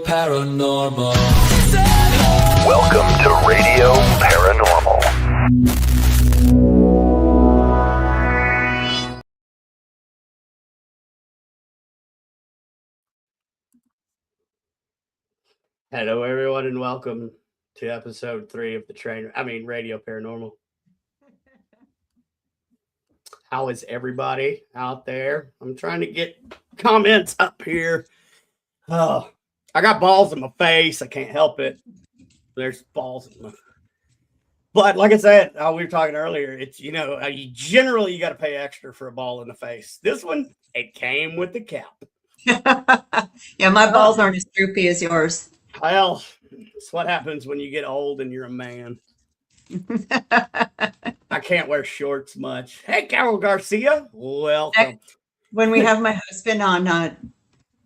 Paranormal. Welcome to Radio Paranormal. Hello, everyone, and welcome to episode 3 of Radio Paranormal. How is everybody out there? I'm trying to get comments up here. Oh, I got balls in my face. I can't help it. There's balls in my. But like I said, we were talking earlier. It's you got to pay extra for a ball in the face. This one, it came with the cap. Yeah, my balls aren't as droopy as yours. Well, it's what happens when you get old and you're a man. I can't wear shorts much. Hey, Carol Garcia, welcome. When we have my husband on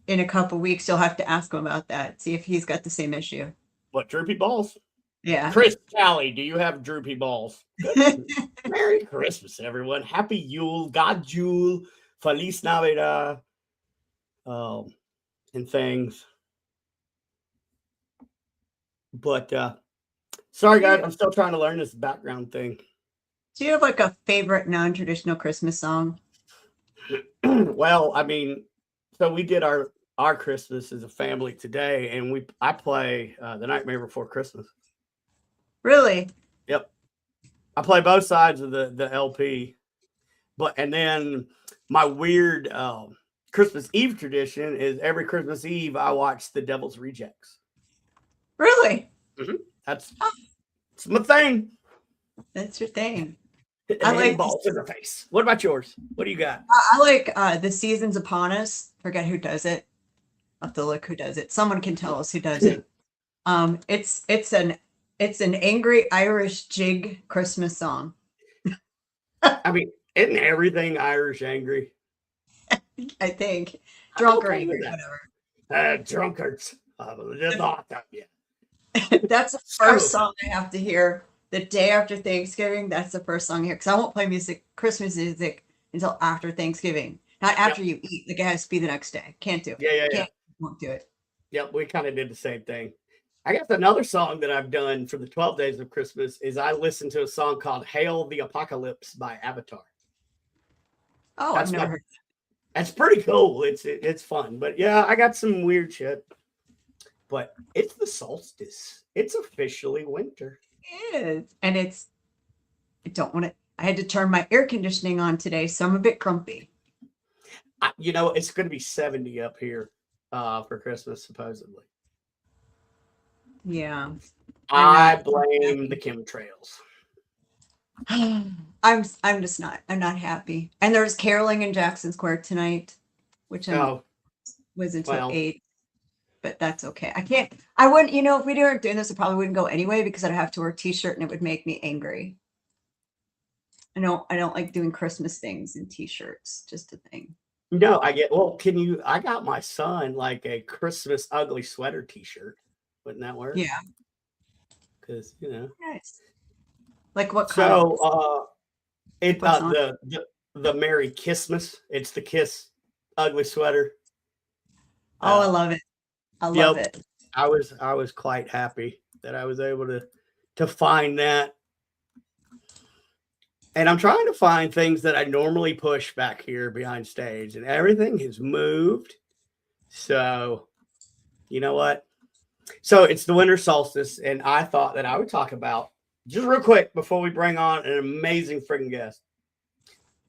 in a couple weeks, you'll have to ask him about that. See if he's got the same issue. What, droopy balls? Yeah. Chris Callie, do you have droopy balls? Merry Christmas, everyone. Happy Yule, God Jule, Feliz Navidad, and things. But sorry, guys, I'm still trying to learn this background thing. Do you have like a favorite non-traditional Christmas song? Well, so we did our Christmas as a family today, and I play The Nightmare Before Christmas. Really? Yep. I play both sides of the LP. And then my weird Christmas Eve tradition is every Christmas Eve I watch The Devil's Rejects. Really? Mm-hmm. It's my thing. That's your thing. I like balls in the face. What about yours? What do you got? I like The Season's Upon Us. Forget who does it. I'll have to look who does it. Someone can tell us who does it. It's an angry Irish jig Christmas song. Isn't everything Irish angry? I think. Drunk or angry, whatever. Drunkards. That's the first song I have to hear the day after Thanksgiving. That's the first song I hear because I won't play Christmas music until after Thanksgiving. Not after you eat. Like it has to be the next day. Can't do it. Yeah. Won't do it. Yep, we kind of did the same thing. I guess another song that I've done for the 12 days of Christmas is I listened to a song called Hail the Apocalypse by Avatar. Oh, I've never heard that. That's pretty cool. It's fun. But yeah, I got some weird shit. But it's the solstice. It's officially winter. It is. And I had to turn my air conditioning on today, so I'm a bit grumpy. It's going to be 70 up here for Christmas, supposedly. Yeah. I blame the chemtrails. I'm not happy. And there's caroling in Jackson Square tonight, which was until 8. But that's okay. I wouldn't, if we weren't doing this, I probably wouldn't go anyway because I'd have to wear a t-shirt and it would make me angry. I don't like doing Christmas things in t-shirts, just a thing. No, I got my son like a Christmas ugly sweater t-shirt. Wouldn't that work? Yeah. Because, Nice. Like what kind? So, it's the Merry Kissmas. It's the Kiss ugly sweater. I love it. I love it. I was quite happy that I was able to find that. And I'm trying to find things that I normally push back here behind stage, and everything has moved. So, you know what? So it's the winter solstice, and I thought that I would talk about, just real quick before we bring on an amazing freaking guest,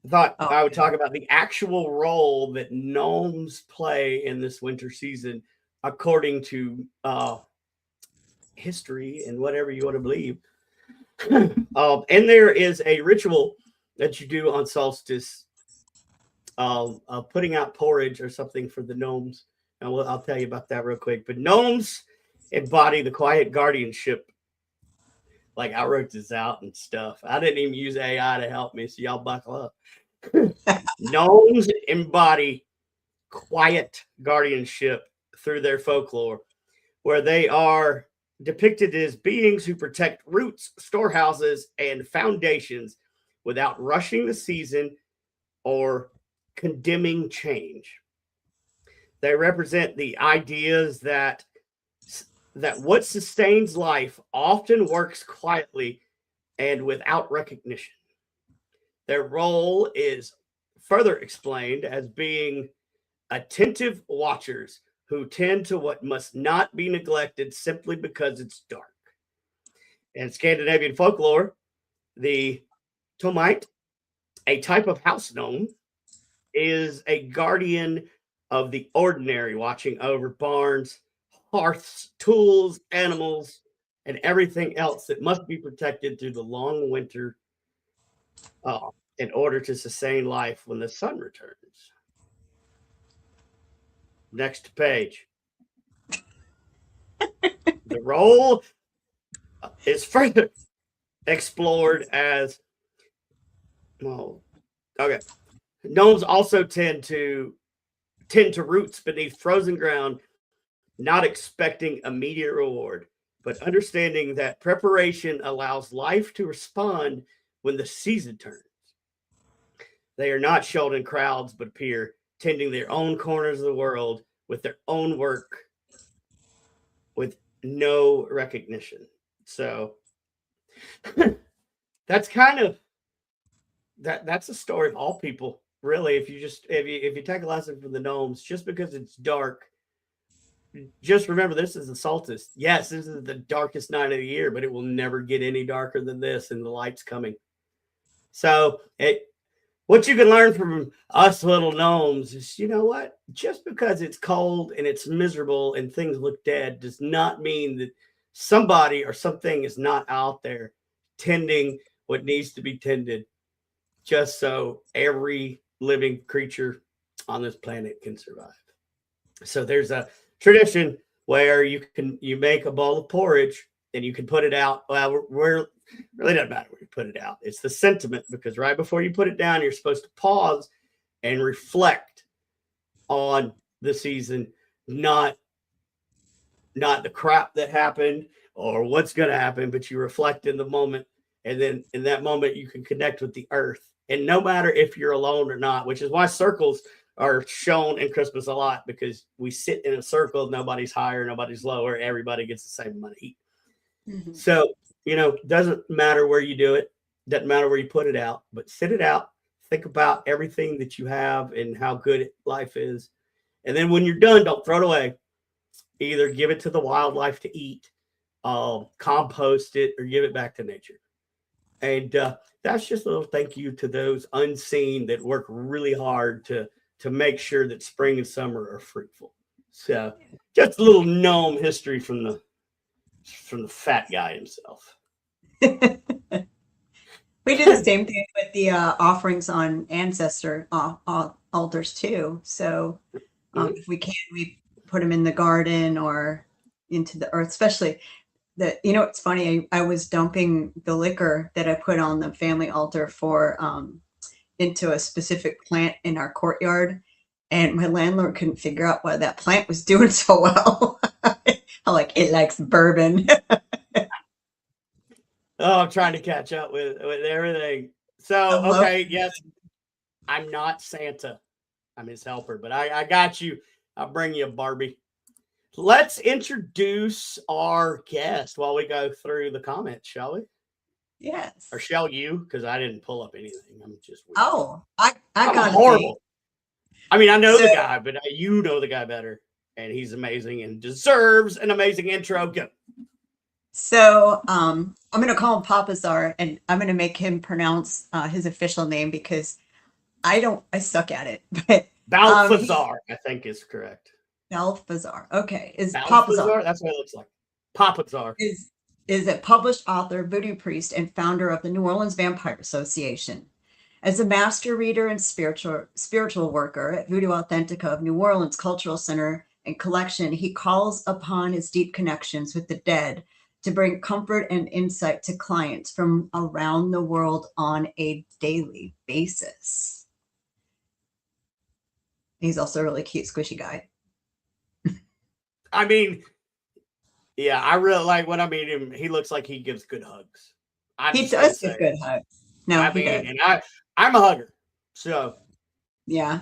I thought I would talk about the actual role that gnomes play in this winter season, according to history and whatever you want to believe. And there is a ritual that you do on solstice, putting out porridge or something for the gnomes. And I'll tell you about that real quick. But gnomes embody the quiet guardianship. Like I wrote this out and stuff. I didn't even use AI to help me, so y'all buckle up. Gnomes embody quiet guardianship through their folklore, where they are depicted as beings who protect roots, storehouses, and foundations without rushing the season or condemning change. They represent the ideas that that what sustains life often works quietly and without recognition. Their role is further explained as being attentive watchers who tend to what must not be neglected simply because it's dark. In Scandinavian folklore, the Tomite, a type of house gnome, is a guardian of the ordinary, watching over barns, hearths, tools, animals, and everything else that must be protected through the long winter in order to sustain life when the sun returns. Next page. The role is further explored as gnomes also tend to roots beneath frozen ground, not expecting immediate reward, but understanding that preparation allows life to respond when the season turns. They are not shown in crowds, but appear tending their own corners of the world with their own work, with no recognition. So that's kind of that's the story of all people, really. If you take a lesson from the gnomes, just because it's dark, just remember this is the solstice. Yes, this is the darkest night of the year, but it will never get any darker than this, and the light's coming. So what you can learn from us little gnomes is, you know what? Just because it's cold and it's miserable and things look dead does not mean that somebody or something is not out there tending what needs to be tended, just so every living creature on this planet can survive. So there's a tradition where you make a bowl of porridge and you can put it out. Well, we're really doesn't matter where you put it out. It's the sentiment, because right before you put it down, you're supposed to pause and reflect on the season, not the crap that happened or what's going to happen, but you reflect in the moment. And then in that moment, you can connect with the earth. And no matter if you're alone or not, which is why circles are shown in Christmas a lot, because we sit in a circle, nobody's higher, nobody's lower, everybody gets the same amount of heat. Mm-hmm. So, doesn't matter where you do it, doesn't matter where you put it out, but sit it out, think about everything that you have and how good life is. And then when you're done, don't throw it away. Either give it to the wildlife to eat, compost it, or give it back to nature. And that's just a little thank you to those unseen that work really hard to make sure that spring and summer are fruitful. So just a little gnome history from the fat guy himself. We do the same thing with the offerings on ancestor altars too. So if we can, we put them in the garden or into the earth, especially it's funny. I was dumping the liquor that I put on the family altar for into a specific plant in our courtyard, and my landlord couldn't figure out why that plant was doing so well. I'm like, it likes bourbon. I'm trying to catch up with everything. So, okay, yes, I'm not Santa. I'm his helper, but I got you. I'll bring you a Barbie. Let's introduce our guest while we go through the comments, shall we? Yes. Or shall you? Because I didn't pull up anything. I'm just weird. Oh, I got horrible. I mean, I know the guy, but you know the guy better. And he's amazing and deserves an amazing intro. Go. So I'm going to call him Papa Czar, and I'm going to make him pronounce his official name because I suck at it. But Balthazar, I think is correct. Balthazar. Okay. Is Papa Czar? That's what it looks like. Papa Czar. Is a published author, voodoo priest, and founder of the New Orleans Vampire Association. As a master reader and spiritual worker at Voodoo Authentica of New Orleans Cultural Center and Collection, he calls upon his deep connections with the dead to bring comfort and insight to clients from around the world on a daily basis. He's also a really cute, squishy guy. I mean, yeah, I really like when I meet him. He looks like he gives good hugs. He does give good hugs. No, I mean, and I'm a hugger. So, yeah.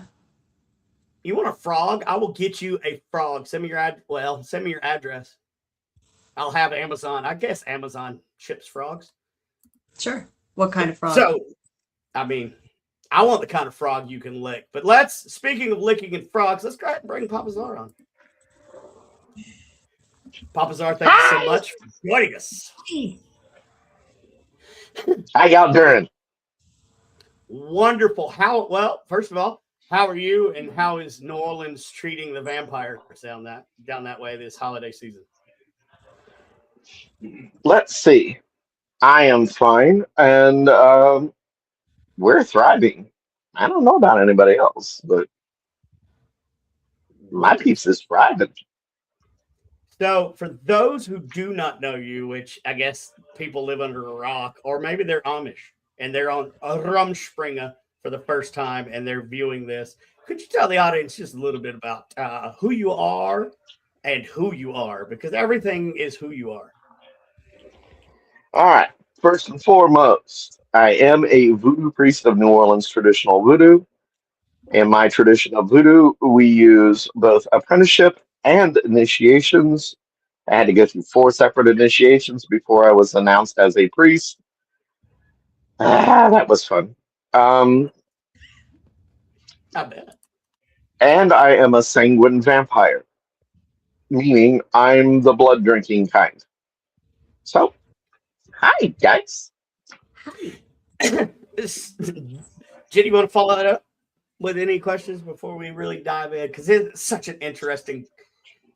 You want a frog? I will get you a frog. Send me your address. I'll have Amazon. I guess Amazon ships frogs. Sure. What kind of frog? So, I mean, I want the kind of frog you can lick. But speaking of licking and frogs, let's go ahead and bring Papa Czar on. Papa Czar, thank you so much for joining us. How y'all doing? Wonderful. First of all, how are you, and how is New Orleans treating the vampires down that way this holiday season? Let's see. I am fine, and we're thriving. I don't know about anybody else, but my piece is thriving. So, for those who do not know you, which I guess people live under a rock, or maybe they're Amish and they're on a Rumspringa for the first time and they're viewing this, could you tell the audience just a little bit about who you are and who you are? Because everything is who you are. All right. First and foremost, I am a voodoo priest of New Orleans traditional voodoo. In my tradition of voodoo, we use both apprenticeship and initiations. I had to go through 4 separate initiations before I was announced as a priest. That was fun. I bet. And I am a sanguine vampire, meaning I'm the blood drinking kind. So, hi, guys. Hi. Jenny, you want to follow that up with any questions before we really dive in? Because it's such an interesting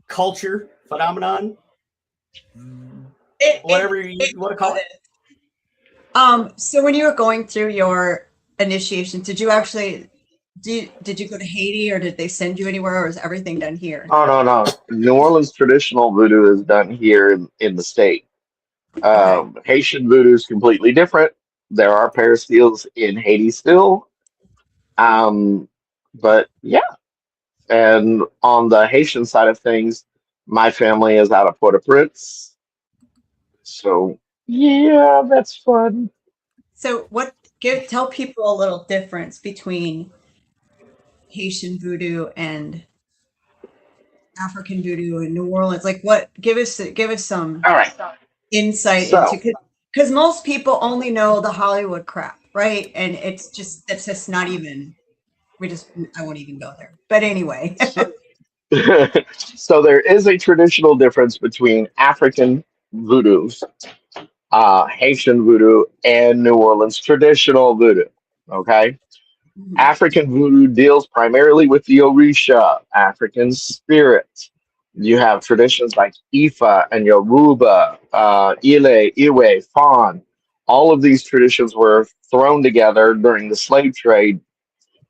culture phenomenon. Whatever you want to call it. So when you were going through your initiation, did you actually did you go to Haiti, or did they send you anywhere, or is everything done here? Oh, no. New Orleans traditional voodoo is done here in the state. Haitian voodoo is completely different. There are parasteals in Haiti still. But yeah. And on the Haitian side of things, my family is out of Port-au-Prince. So yeah, that's fun. So tell people a little difference between Haitian voodoo and African voodoo in New Orleans. Like, give us some All right. insight into, because most people only know the Hollywood crap, right? And that's just not even, I won't even go there. But anyway. So there is a traditional difference between African voodoo, Haitian voodoo, and New Orleans traditional voodoo. Okay. Mhm. African voodoo deals primarily with the Orisha, African spirit. You have traditions like Ifa and Yoruba, Ile, Iwe, Fon. All of these traditions were thrown together during the slave trade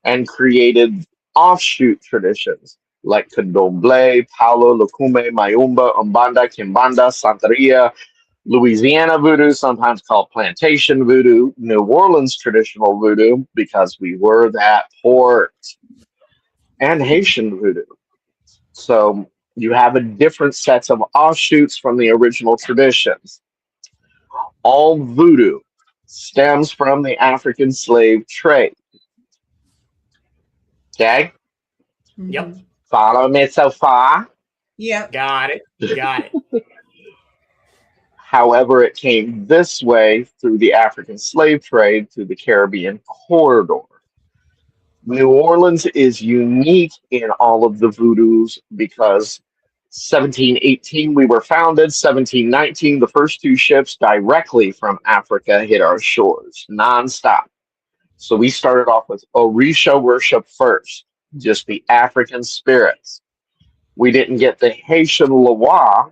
and created offshoot traditions like Candomblé, Paulo, Lukume, Mayumba, Umbanda, Kimbanda, Santeria, Louisiana voodoo, sometimes called plantation voodoo, New Orleans traditional voodoo, because we were that port, and Haitian voodoo. So you have a different sets of offshoots from the original traditions. All voodoo stems from the African slave trade. Okay? Yep. Follow me so far? Yeah. Got it. However, it came this way through the African slave trade through the Caribbean corridor. New Orleans is unique in all of the voodoos because 1718 we were founded, 1719 the first 2 ships directly from Africa hit our shores nonstop. So we started off with Orisha worship first, just the African spirits. We didn't get the Haitian Loa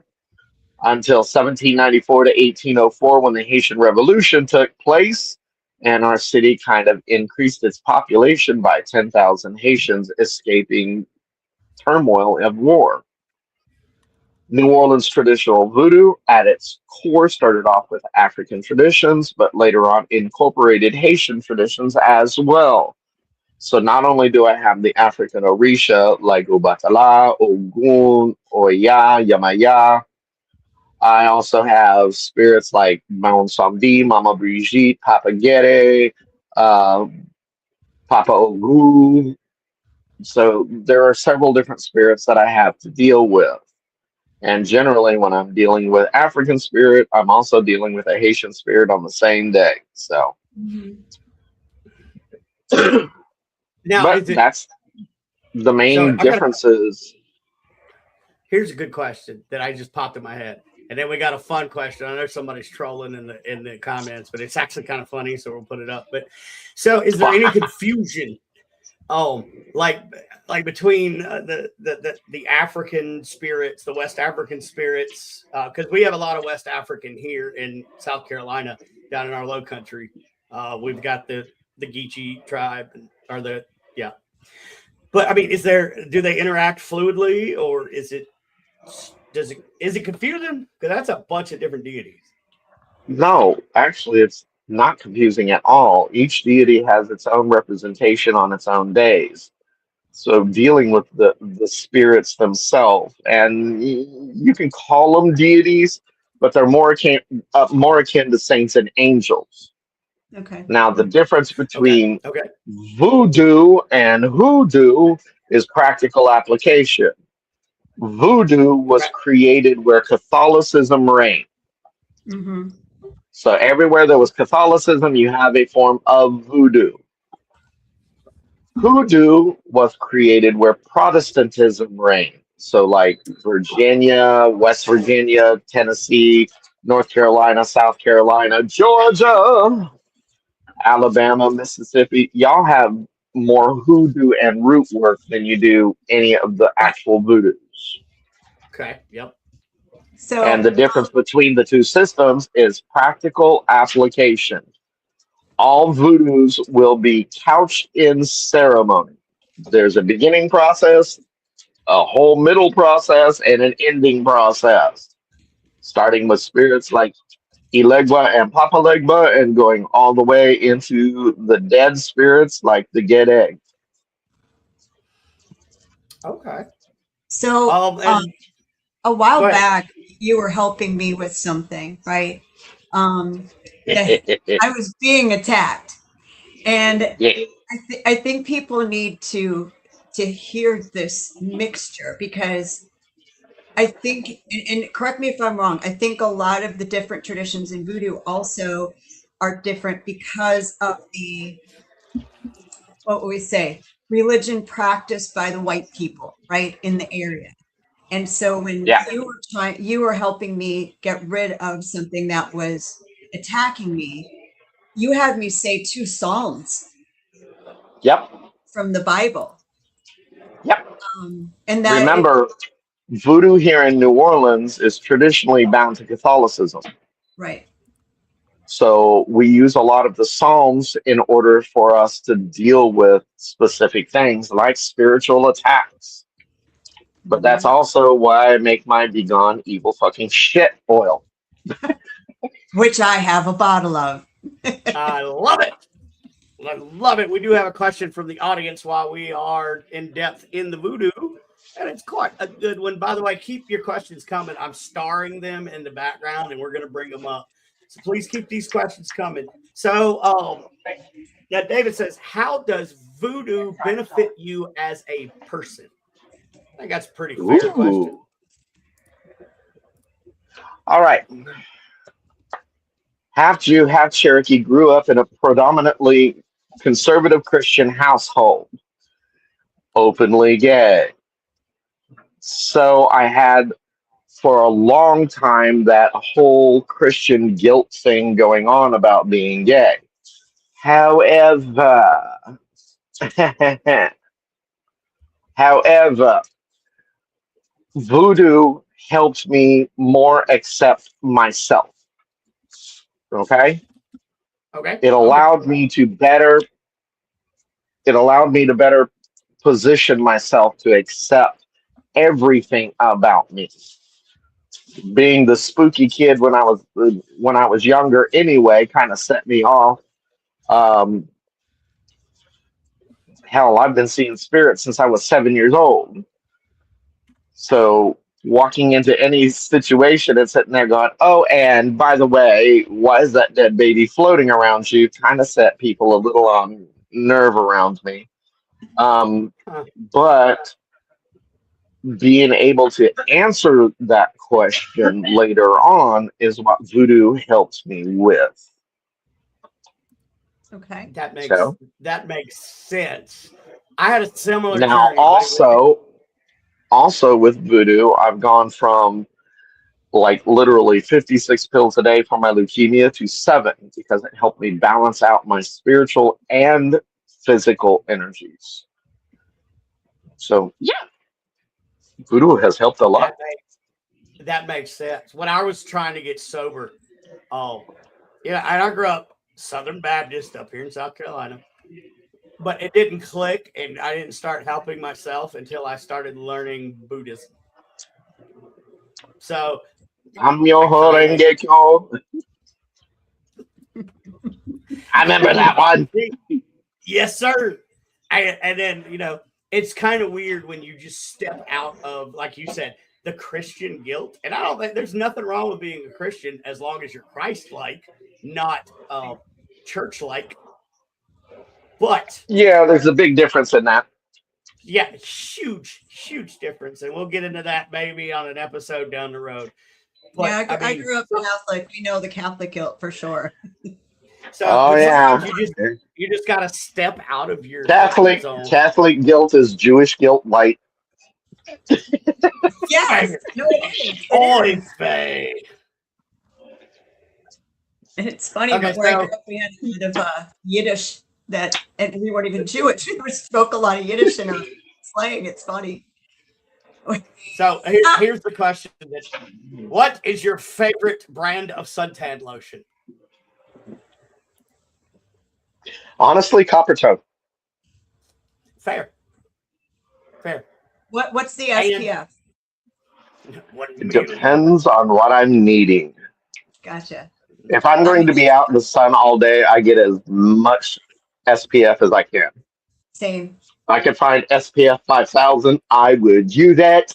until 1794 to 1804 when the Haitian Revolution took place, and our city kind of increased its population by 10,000 Haitians escaping turmoil of war. New Orleans traditional voodoo at its core started off with African traditions, but later on incorporated Haitian traditions as well. So not only do I have the African Orisha like Obatala, Ogun, Oya, Yamaya, I also have spirits like Mount Samdi, Mama Brigitte, Papa Gere, Papa Ogu. So there are several different spirits that I have to deal with. And generally, when I'm dealing with African spirit, I'm also dealing with a Haitian spirit on the same day. So, now but is it that's the so? main differences. Here's a good question that I just popped in my head. And then we got a fun question. I know somebody's trolling in the comments, but it's actually kind of funny, so we'll put it up. But so, is there any confusion? Like between the African spirits, the West African spirits, because we have a lot of West African here in South Carolina, down in our Low Country. We've got the Geechee tribe, But I mean, do they interact fluidly, or is it confusing? Because that's a bunch of different deities. No, actually, it's not confusing at all. Each deity has its own representation on its own days. So dealing with the spirits themselves, and you can call them deities, but they're more akin to saints and angels. Okay. Now, the difference between Okay. voodoo and hoodoo is practical application. Voodoo was created where Catholicism reigned. Mm-hmm. So everywhere there was Catholicism, you have a form of voodoo. Hoodoo was created where Protestantism reigned. So, like Virginia, West Virginia, Tennessee, North Carolina, South Carolina, Georgia, Alabama, Mississippi, y'all have more hoodoo and root work than you do any of the actual voodoos. Okay. Yep. So, and the difference between the two systems is practical application. All voodoos will be couched in ceremony. There's a beginning process, a whole middle process, and an ending process. Starting with spirits like Elegba and Papa Legba, and going all the way into the dead spirits like the Gede. Okay. So, a while back, you were helping me with something, right? I was being attacked, and I think people need to hear this mixture, because I think, and correct me if I'm wrong, I think a lot of the different traditions in voodoo also are different because of what would we say, religion practiced by the white people, right, in the area. And so when you were helping me get rid of something that was attacking me, you had me say 2 Psalms. Yep. From the Bible. Yep. And that remember, voodoo here in New Orleans is traditionally bound to Catholicism. Right. So we use a lot of the Psalms in order for us to deal with specific things like spiritual attacks. But that's also why I make my Begone Evil fucking shit oil. Which I have a bottle of. I love it. I love it. We do have a question from the audience while we are in depth in the voodoo, and it's quite a good one. By the way, keep your questions coming. I'm starring them in the background, and we're going to bring them up. So please keep these questions coming. So, David says, how does voodoo benefit you as a person? I think that's a pretty fair question. All right. Half Jew, half Cherokee, grew up in a predominantly conservative Christian household, openly gay. So I had, for a long time, that whole Christian guilt thing going on about being gay. However, voodoo helped me more accept myself. Okay? It allowed me to better position myself to accept everything about me. Being the spooky kid when I was younger anyway kind of set me off. Hell, I've been seeing spirits since I was 7 years old. So walking into any situation and sitting there going, oh, and by the way, why is that dead baby floating around you? Kind of set people a little on nerve around me. But being able to answer that question later on is what voodoo helps me with. Okay. That So makes sense. I had a similar now journey, but also with voodoo, I've gone from like literally 56 pills a day for my leukemia to 7 because it helped me balance out my spiritual and physical energies. So yeah, voodoo has helped a lot. that makes sense. When I was trying to get sober, yeah, and I grew up Southern Baptist up here in South Carolina, but it didn't click, and I didn't start helping myself until I started learning Buddhism. So I'm your Horengekyo. I remember that one. Yes, sir. And then, it's kind of weird when you just step out of, like you said, the Christian guilt. And I don't think there's nothing wrong with being a Christian as long as you're Christ-like, not church-like. But yeah, there's a big difference in that. Yeah, huge difference. And we'll get into that maybe on an episode down the road. But, yeah, I grew up Catholic. We know the Catholic guilt for sure. So you just got to step out of your Catholic guilt is Jewish guilt light. Yes, no, it is. It's funny, but where I grew up, we had a bit of Yiddish and we weren't even Jewish. We spoke a lot of Yiddish in our slang. It's funny. So here's the question: what is your favorite brand of suntan lotion? Honestly, Copper Toe. Fair. What's the SPF? It depends on what I'm needing. Gotcha. If I'm going to be out in the sun all day, I get as much SPF as I can. Same. If I could find SPF 5000, I would use that.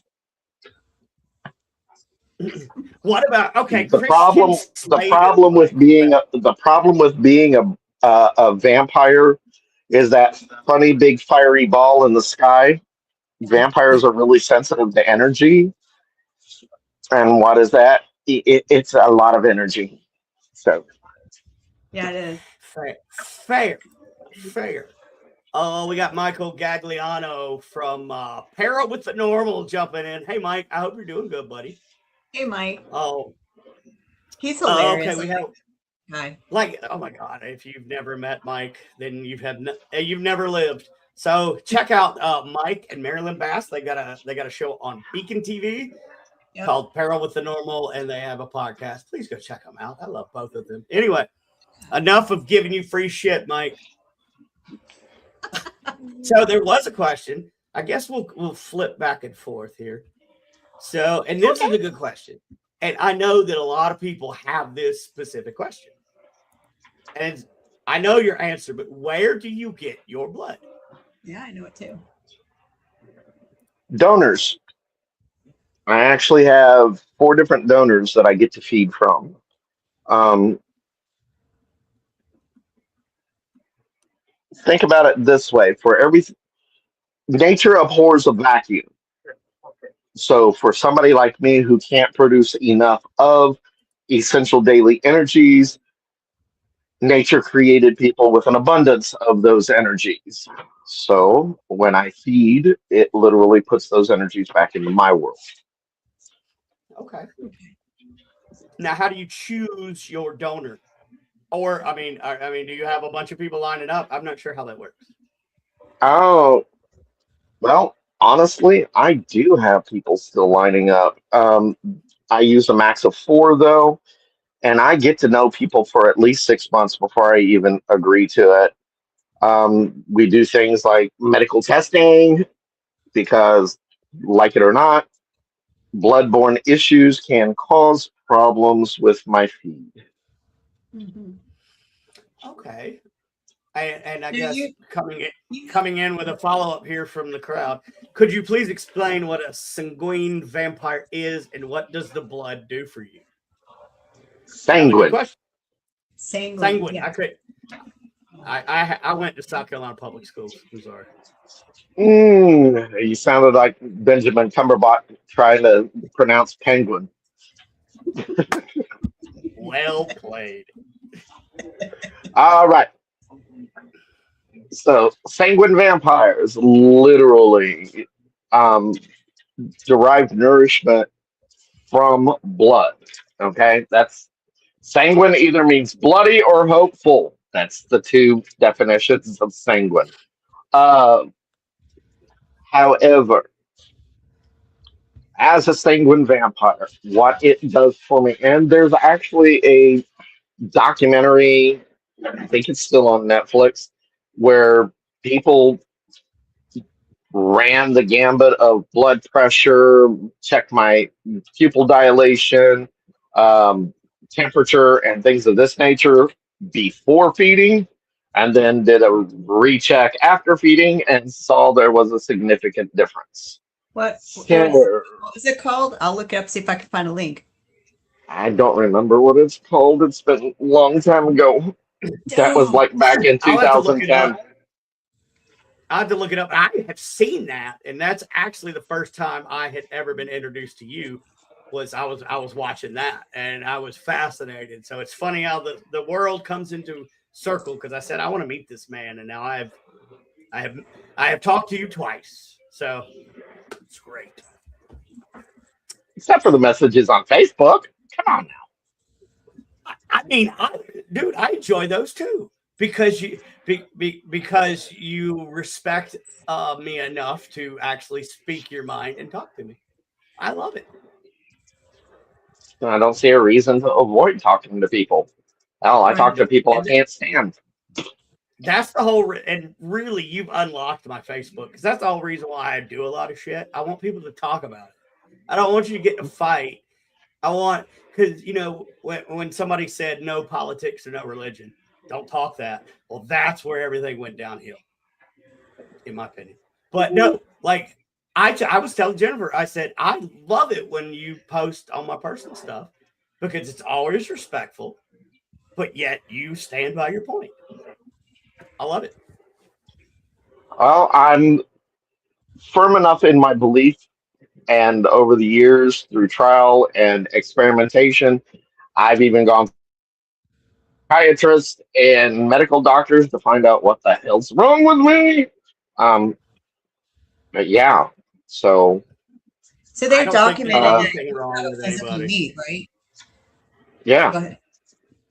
What about the problem with being a vampire is that funny big fiery ball in the sky. Vampires are really sensitive to energy, and what is that? It's a lot of energy. So yeah, it is fair. Oh, we got Michael Gagliano from Para with the Normal jumping in. Hey, Mike, I hope you're doing good, buddy. Hey, Mike. Oh, he's hilarious. Okay, we have. Hi. Like, oh my God! If you've never met Mike, then you've never lived. So check out Mike and Marilyn Bass. They got a show on Beacon TV called Para with the Normal, and they have a podcast. Please go check them out. I love both of them. Anyway, enough of giving you free shit, Mike. So there was a question. I guess we'll flip back and forth here. So, and this is a good question. And I know that a lot of people have this specific question. And I know your answer, but where do you get your blood? Yeah, I know it too. Donors. I actually have 4 different donors that I get to feed from. Think about it this way: nature abhors a vacuum. So for somebody like me who can't produce enough of essential daily energies, nature created people with an abundance of those energies. So when I feed, it literally puts those energies back into my world. Okay. Now, how do you choose your donor? Or, I mean, do you have a bunch of people lining up? I'm not sure how that works. Oh, well, honestly, I do have people still lining up. I use a max of 4, though, and I get to know people for at least 6 months before I even agree to it. We do things like medical testing because, like it or not, bloodborne issues can cause problems with my feed. Mm-hmm. Okay. And I guess coming in with a follow-up here from the crowd, could you please explain what a sanguine vampire is and what does the blood do for you? Sanguine. Sanguine. Yeah. I went to South Carolina public schools. I'm sorry. You sounded like Benjamin Cumberbatch trying to pronounce penguin. Well played. All right. So, sanguine vampires literally derive nourishment from blood. Okay, that's sanguine either means bloody or hopeful. That's the two definitions of sanguine. Uh, However, as a sanguine vampire, what it does for me, and there's actually a documentary, I think it's still on Netflix, where people ran the gambit of blood pressure, checked my pupil dilation, temperature, and things of this nature before feeding, and then did a recheck after feeding and saw there was a significant difference. What So, is it called? I'll look it up, see if I can find a link. I don't remember what it's called. It's been a long time ago. That was like back in I'll have to look it 2010. up. I have to look it up. I have seen that, and that's actually the first time I had ever been introduced to you. I was watching that, and I was fascinated. So it's funny how the world comes into circle, because I said I want to meet this man, and now I have talked to you twice. So it's great. Except for the messages on Facebook. Come on now. I mean, dude, I enjoy those too, because because you respect me enough to actually speak your mind and talk to me. I love it. I don't see a reason to avoid talking to people. Hell, I talk to people I can't stand. That's the whole, and really, you've unlocked my Facebook, because that's the whole reason why I do a lot of shit. I want people to talk about it. I don't want you to get in a fight. I want, because, when somebody said no politics or no religion, don't talk that. Well, that's where everything went downhill, in my opinion. But no, like, I was telling Jennifer, I said, I love it when you post on my personal stuff, because it's always respectful, but yet you stand by your point. I love it. Well, I'm firm enough in my belief, and over the years, through trial and experimentation, I've even gone to psychiatrists and medical doctors to find out what the hell's wrong with me. But yeah, so they're documenting that anything you wrong have a with physical anybody. need, right? yeah, Go ahead.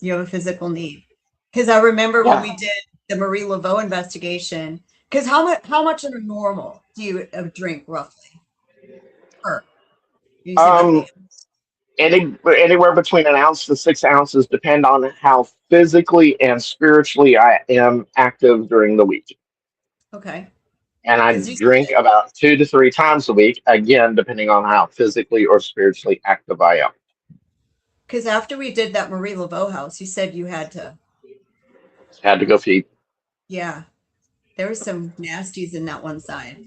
You have a physical need. Because I remember when we did the Marie Laveau investigation, because how much of a normal do you drink roughly? anywhere between an ounce to 6 ounces, depend on how physically and spiritually I am active during the week. Okay. And I drink about 2 to 3 times a week, again, depending on how physically or spiritually active I am. Because after we did that Marie Laveau house, you said you had to go feed. Yeah. There was some nasties in that one side.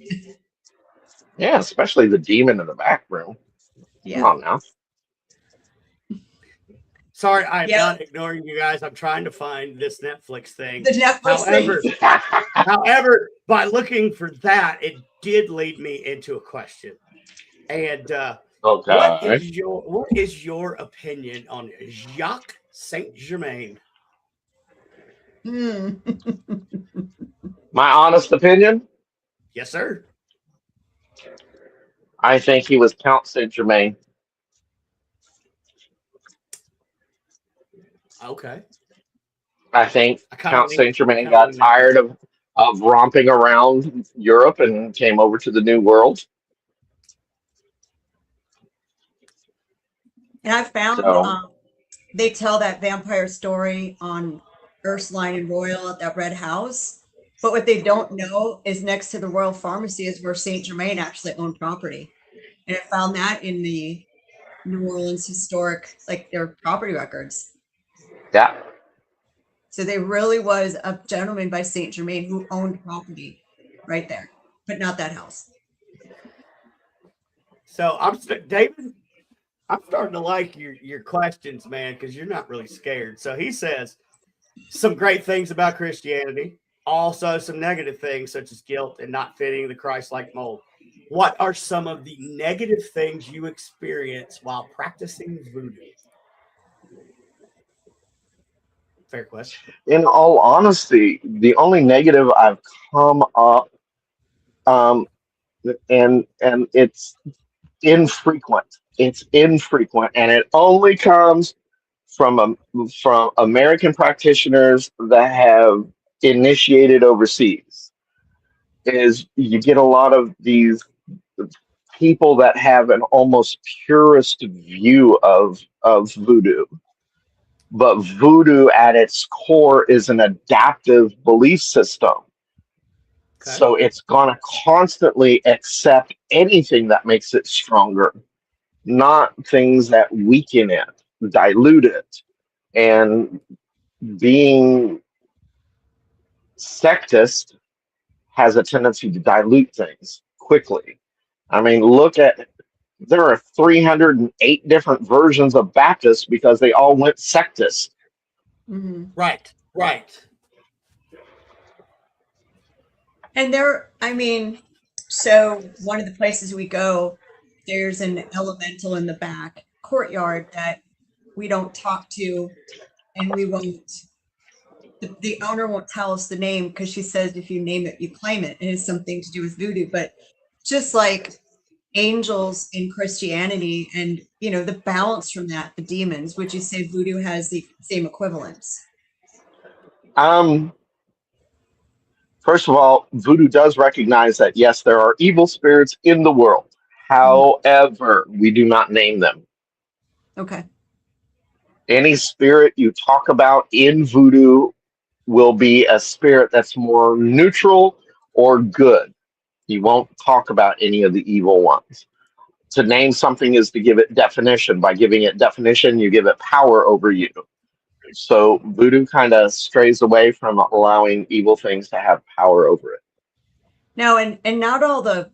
Yeah, especially the demon in the back room. Yeah. Come on now. Sorry, I'm not ignoring you guys. I'm trying to find this Netflix thing. The Netflix thing. However, by looking for that, it did lead me into a question. And what is your opinion on Jacques Saint Germain? My honest opinion? Yes, sir. I think he was Count Saint Germain. Okay. I think Count Saint Germain got tired of romping around Europe and came over to the New World. And I found they tell that vampire story on Ursuline and Royal at that red house. But what they don't know is next to the Royal Pharmacy is where Saint Germain actually owned property. And I found that in the New Orleans historic, like their property records. Yeah. So there really was a gentleman by Saint Germain who owned property right there, but not that house. So David, I'm starting to like your questions, man, because you're not really scared. So he says, some great things about Christianity, also some negative things such as guilt and not fitting the Christ-like mold. What are some of the negative things you experience while practicing voodoo? Fair question. In all honesty, the only negative I've come up, and it's infrequent. It's infrequent, and it only comes from American practitioners that have initiated overseas. Is you get a lot of these people that have an almost purist view of voodoo. But voodoo at its core is an adaptive belief system. Okay. So it's going to constantly accept anything that makes it stronger, not things that weaken it, dilute it. And being sectist has a tendency to dilute things quickly. I mean, there are 308 different versions of Baptist because they all went sectist. Mm-hmm. Right. And so one of the places we go, there's an elemental in the back courtyard that we don't talk to, and we won't. The owner won't tell us the name because she says if you name it, you claim it. It has something to do with voodoo, but just like angels in Christianity, and the balance from that, the demons. Would you say voodoo has the same equivalence? First of all, voodoo does recognize that yes, there are evil spirits in the world. However, we do not name them. Okay. Any spirit you talk about in voodoo will be a spirit that's more neutral or good. You won't talk about any of the evil ones. To name something is to give it definition. By giving it definition, you give it power over you. So voodoo kind of strays away from allowing evil things to have power over it. Now, and not all the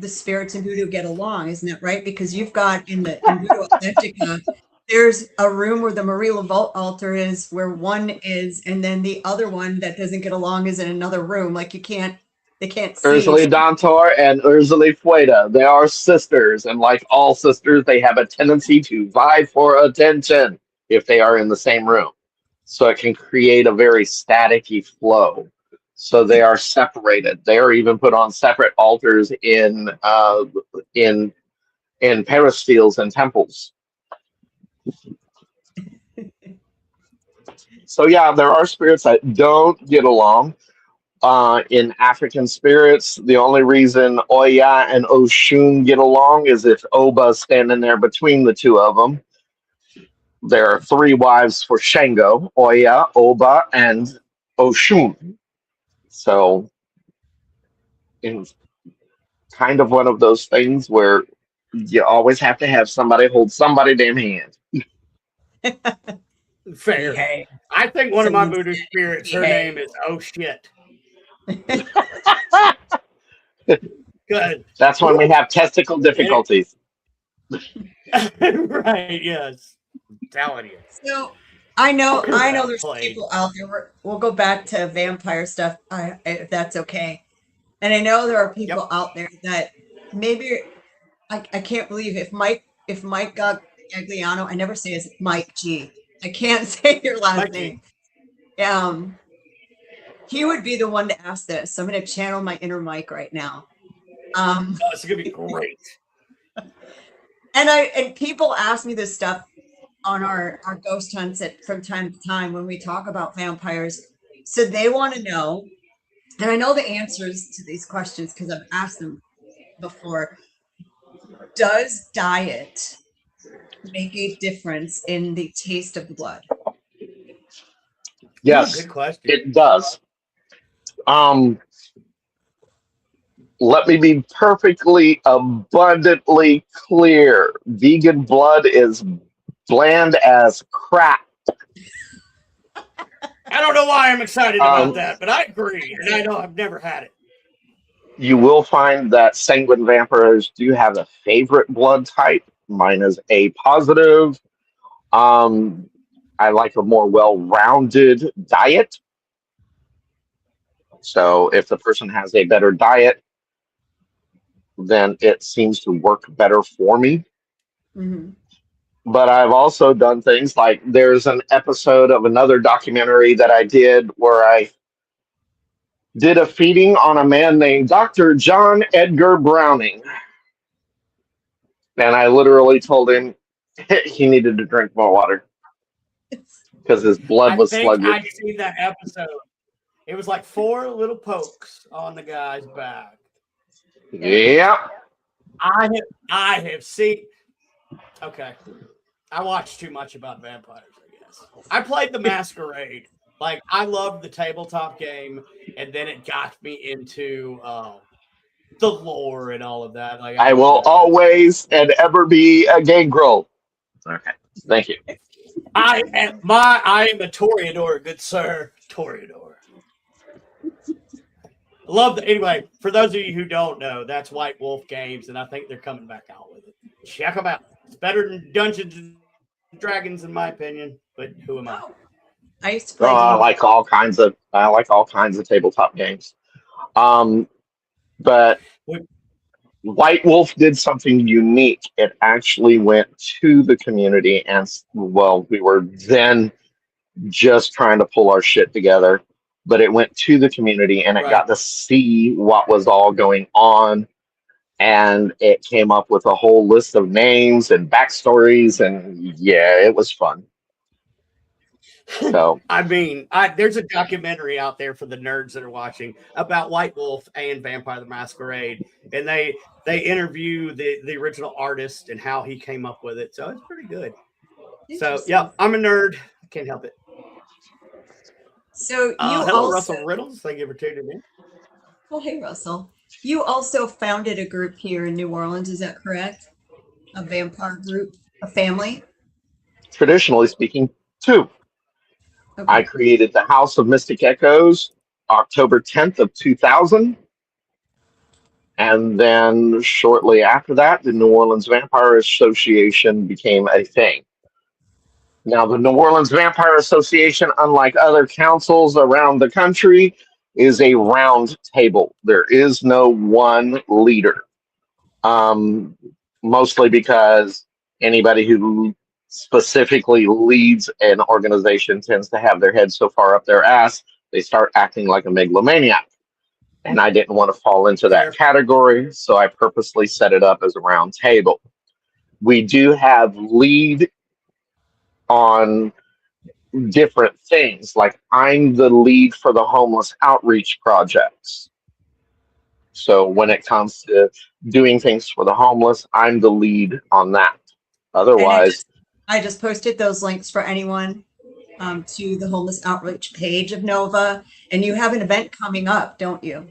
spirits in voodoo get along, isn't that right? Because you've got in Voodoo Authentica, there's a room where the Marie Laveau altar is, where one is, and then the other one that doesn't get along is in another room. Like they can't see. Ursula Dantor and Ursula Fueda, they are sisters, and like all sisters, they have a tendency to vie for attention if they are in the same room. So it can create a very staticky flow. So they are separated. They are even put on separate altars in peristyles and temples. So yeah, there are spirits that don't get along. In African spirits, the only reason Oya and Oshun get along is if Oba's standing there between the two of them. There are three wives for Shango: Oya, Oba, and Oshun. So, in kind of one of those things where you always have to have somebody hold somebody's damn hand. Fair. Hey. I think one of my voodoo spirits, her name is Oh Shit. Good. That's when we have testicle difficulties. Right, yes. I'm telling you. So I know there's people out there. We'll go back to vampire stuff, if that's okay. And I know there are people out there that maybe I can't believe if Mike Gagliano, I never say his Mike G. I can't say your last Mike name. He would be the one to ask this. So I'm going to channel my inner Mike right now. It's going to be great. And people ask me this stuff on our ghost hunts from time to time when we talk about vampires. So they want to know, and I know the answers to these questions because I've asked them before. Does diet make a difference in the taste of the blood? Yes, good question. It does. Let me be perfectly abundantly clear. Vegan blood is bland as crap. I don't know why I'm excited about that, but I agree. And I know I've never had it. You will find that sanguine vampires do have a favorite blood type. Mine is A positive. I like a more well-rounded diet. So if the person has a better diet, then it seems to work better for me. Mm-hmm. But I've also done things like there's an episode of another documentary that I did where I did a feeding on a man named Dr. John Edgar Browning. And I literally told him he needed to drink more water because his blood was sluggish. I'd seen that episode. It was like 4 little pokes on the guy's back. Yeah. I have seen. Okay. I watched too much about vampires, I guess. I played the Masquerade. Like, I loved the tabletop game, and then it got me into the lore and all of that. Like, I will always and ever be a gangrel. Okay. Thank you. I am a Toreador, good sir. Toreador. Love that. Anyway, for those of you who don't know, that's White Wolf Games, and I think they're coming back out with it. Check them out. It's better than Dungeons and Dragons, in my opinion. But who am I? I used to play. I like all kinds of tabletop games. But White Wolf did something unique. It actually went to the community, and well, we were then just trying to pull our shit together. But it went to the community, and it got to see what was all going on. And it came up with a whole list of names and backstories, and yeah, it was fun. So I mean, there's a documentary out there for the nerds that are watching about White Wolf and Vampire the Masquerade, and they interview the original artist and how he came up with it. So it's pretty good. So yeah, I'm a nerd. I can't help it. So you hello, Russell Riddles. Thank you for tuning in. Oh, hey, Russell. You also founded a group here in New Orleans. Is that correct? A vampire group, a family? Traditionally speaking, 2. Okay. I created the House of Mystic Echoes October 10th of 2000. And then shortly after that, the New Orleans Vampire Association became a thing. Now, the New Orleans Vampire Association, unlike other councils around the country, is a round table. There is no one leader. Mostly because anybody who specifically leads an organization tends to have their head so far up their ass, they start acting like a megalomaniac. And I didn't want to fall into that category, so I purposely set it up as a round table. We do have lead on different things, like I'm the lead for the homeless outreach projects. So when it comes to doing things for the homeless, I'm the lead on that. Otherwise, I just posted those links for anyone to the homeless outreach page of Nova, and you have an event coming up, don't you?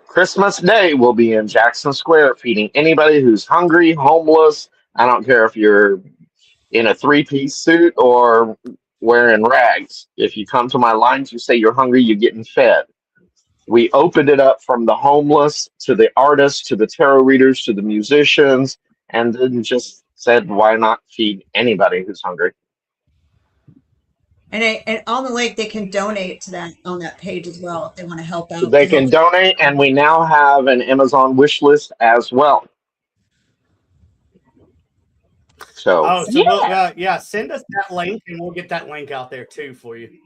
Christmas Day will be in Jackson Square, feeding anybody who's hungry, homeless. I don't care if you're in a 3-piece suit or wearing rags. If you come to my lines, you say you're hungry, you're getting fed. We opened it up from the homeless to the artists, to the tarot readers, to the musicians, and then just said, why not feed anybody who's hungry? And on the link, they can donate to that on that page as well if they want to help out. They can donate, and we now have an Amazon wish list as well. So, send us that link, and we'll get that link out there too for you.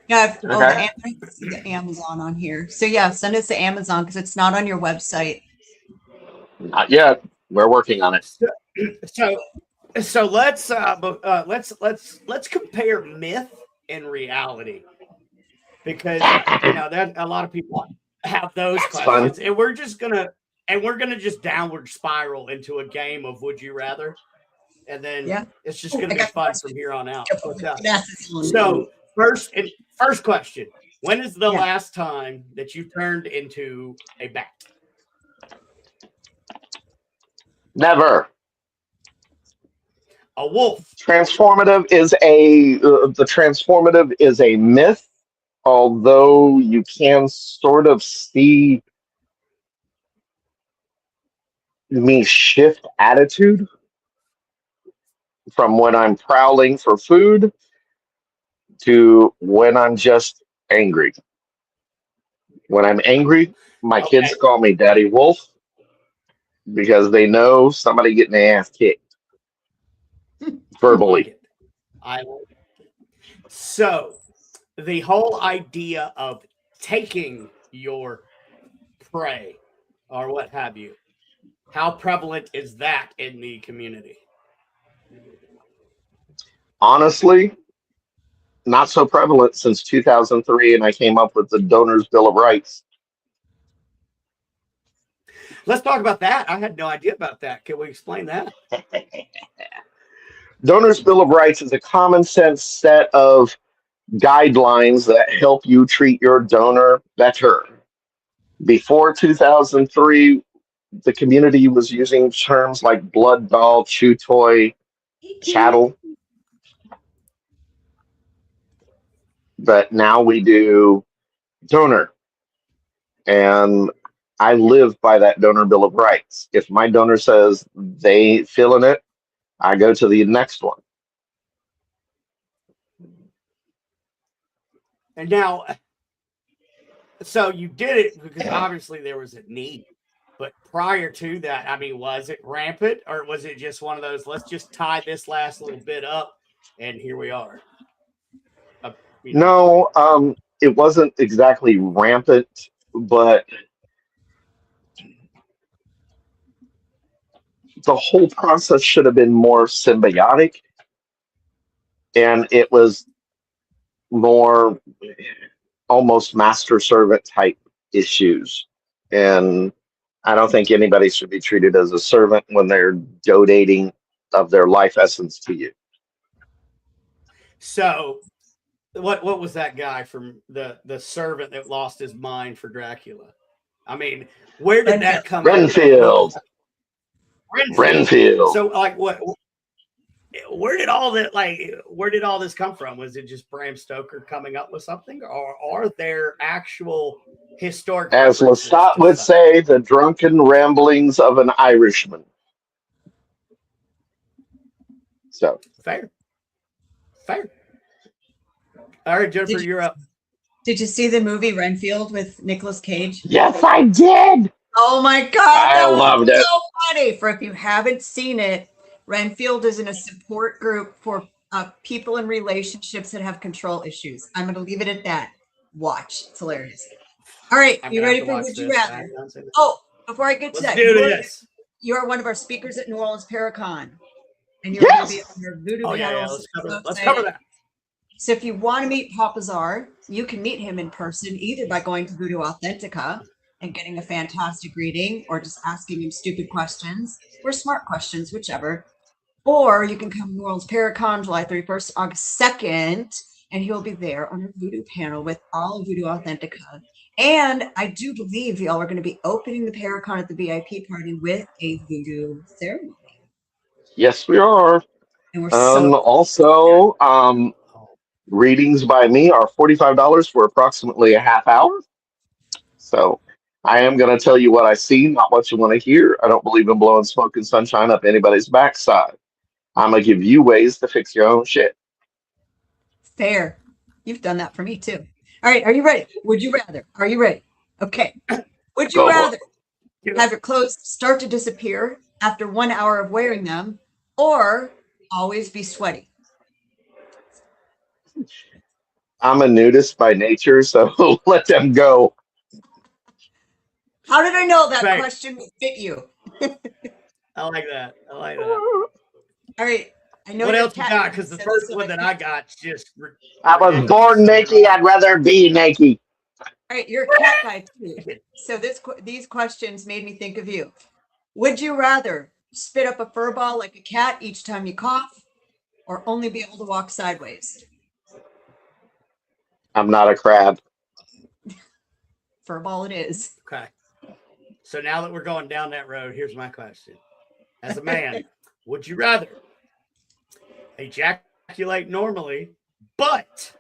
Yeah, the Amazon on here. So yeah, send us to Amazon because it's not on your website. Not yet. We're working on it. So let's compare myth and reality, because that a lot of people have those questions, and we're gonna just downward spiral into a game of would you rather, and then it's just gonna be fun from here on out. So first question: when is the last time that you turned into a bat? Never. A wolf. Transformative is a myth, although you can sort of see me shift attitude. from when I'm prowling for food to when I'm just angry. When I'm angry, my kids call me Daddy Wolf because they know somebody getting their ass kicked verbally. I like it. So, the whole idea of taking your prey or what have you, how prevalent is that in the community? Honestly, not so prevalent since 2003, and I came up with the Donor's Bill of Rights. Let's talk about that. I had no idea about that. Can we explain that? Donor's Bill of Rights is a common sense set of guidelines that help you treat your donor better. Before 2003, the community was using terms like blood doll, chew toy, chattel. But now we do donor. And I live by that Donor Bill of Rights. If my donor says they ain't feeling it, I go to the next one. And now, so you did it because obviously there was a need. But prior to that, I mean, was it rampant or was it just one of those, let's just tie this last little bit up and here we are? No, it wasn't exactly rampant, but the whole process should have been more symbiotic, and it was more almost master servant type issues. And I don't think anybody should be treated as a servant when they're donating of their life essence to you. So what was that guy from the servant that lost his mind for Dracula? I mean, where did that come from? Renfield. So like where did all this come from? Was it just Bram Stoker coming up with something, or are there actual historic? As Lestat would say, the drunken ramblings of an Irishman. So fair. All right, Jennifer, you're up. Did you see the movie Renfield with Nicolas Cage? Yes, I did. Oh my God. I loved it. So funny. For if you haven't seen it, Renfield is in a support group for people in relationships that have control issues. I'm going to leave it at that. Watch. It's hilarious. All right. You ready for Would You Rather? Oh, before I get to that, you are one of our speakers at New Orleans Paracon. And you're going to be on your voodoo panels. Let's cover that. So if you want to meet Papa Czar, you can meet him in person either by going to Voodoo Authentica and getting a fantastic reading, or just asking him stupid questions or smart questions, whichever. Or you can come to New Orleans Paracon July 31st, August 2nd, and he'll be there on a voodoo panel with all of Voodoo Authentica. And I do believe y'all are going to be opening the Paracon at the VIP party with a voodoo ceremony. Yes, we are. And we're also, readings by me are $45 for approximately a half hour. So I am going to tell you what I see, not what you want to hear. I don't believe in blowing smoke and sunshine up anybody's backside. I'm going to give you ways to fix your own shit. Fair. You've done that for me too. All right. Are you ready? Would you rather? Are you ready? Okay. Would you rather have your clothes start to disappear after 1 hour of wearing them, or always be sweaty? I'm a nudist by nature, so let them go. How did I know that question would fit you? I like that. All right. I know what else you got? Because the first one that I got just. I was born naked. I'd rather be naked. All right, you're a cat guy too. So these questions made me think of you. Would you rather spit up a fur ball like a cat each time you cough, or only be able to walk sideways? I'm not a crab. Fur ball it is. Okay. So now that we're going down that road, here's my question. As a man, would you rather ejaculate normally, but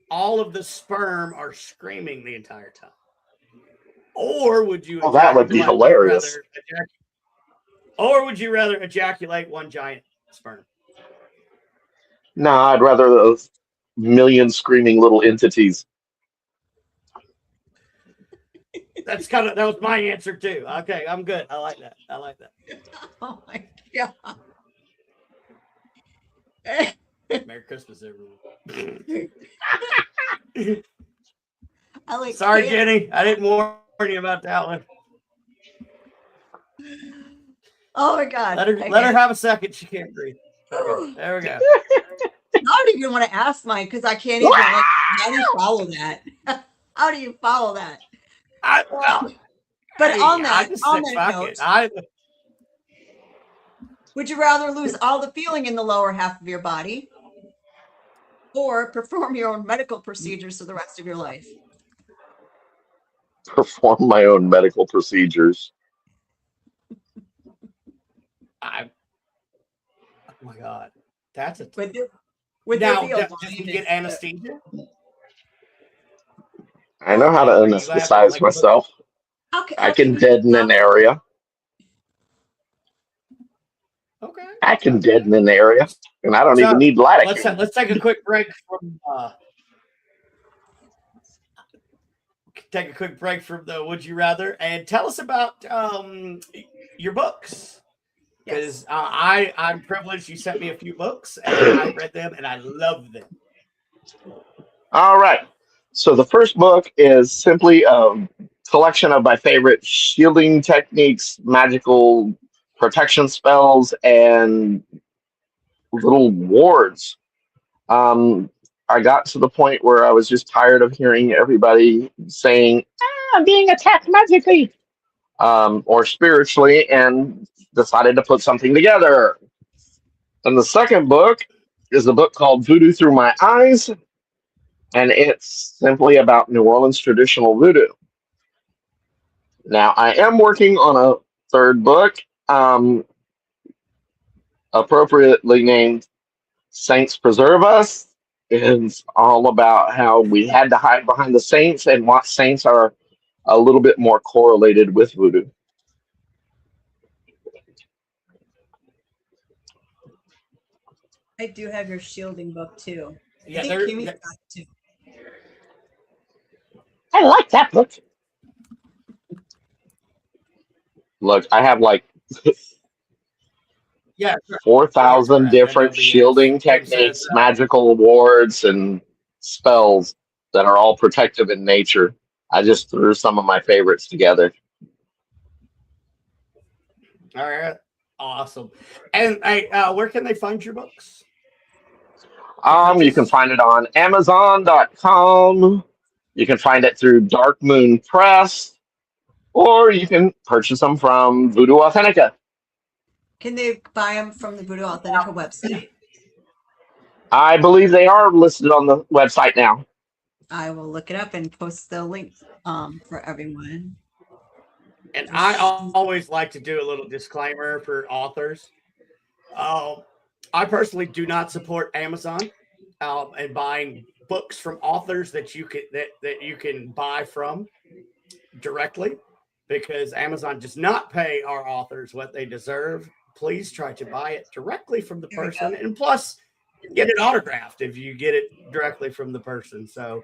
all of the sperm are screaming the entire time? Or would you that would be hilarious. Or would you rather ejaculate one giant sperm? No, I'd rather those million screaming little entities. That was my answer too. Okay, I'm good. I like that. Oh my god. Merry Christmas, everyone. Sorry, Sorry, Jenny. I didn't warn you about that one. Oh my god. Let her have a second. She can't breathe. Okay, there we go. I don't even want to ask mine because I can't even. Like, how do you follow that? How do you follow that? But on that note, would you rather lose all the feeling in the lower half of your body, or perform your own medical procedures for the rest of your life? Perform my own medical procedures. Oh my god, that's a. Would now, there does he get anesthesia? I know how to anesthetize myself. I can deaden an area. Okay. I can deaden an area, and I don't even need lidocaine. Let's take a quick break from. Take a quick break from the Would You Rather and tell us about your books. Because I'm privileged. You sent me a few books and I read them and I love them. All right. So the first book is simply a collection of my favorite shielding techniques, magical protection spells, and little wards. I got to the point where I was just tired of hearing everybody saying, I'm being attacked magically or spiritually, and decided to put something together. And the second book is a book called Voodoo Through My Eyes, and it's simply about New Orleans traditional voodoo. Now, I am working on a third book, appropriately named Saints Preserve Us. It's all about how we had to hide behind the saints and what saints are a little bit more correlated with voodoo. I do have your shielding book too. Yeah, I like that book. Look, I have like 4,000 different shielding techniques, magical wards, and spells that are all protective in nature. I just threw some of my favorites together. All right. Awesome. And where can they find your books? You can find it on Amazon.com. You can find it through Dark Moon Press, or you can purchase them from Voodoo Authentica. Can they buy them from the Voodoo Authentica website? I believe they are listed on the website now. I will look it up and post the link for everyone. And I always like to do a little disclaimer for authors. I personally do not support Amazon and buying books from authors that you can buy from directly, because Amazon does not pay our authors what they deserve. Please try to buy it directly from the person, and plus get it autographed if you get it directly from the person. So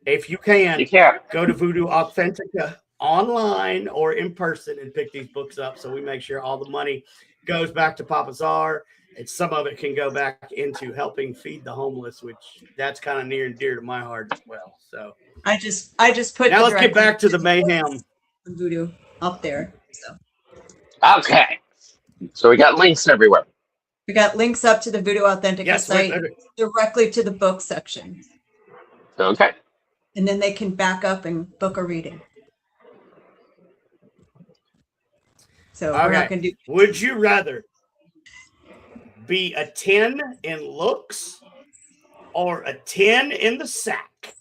if you can go to Voodoo Authentica online or in person and pick these books up, so we make sure all the money goes back to Papa Czar, and some of it can go back into helping feed the homeless, which that's kind of near and dear to my heart as well. So I just put now let's get back to the mayhem. Voodoo up there. So okay, so we got links everywhere. We got links up to the Voodoo Authentica site directly to the book section. Okay, and then they can back up and book a reading. So we're not going to do. Would you rather be a 10 in looks or a 10 in the sack?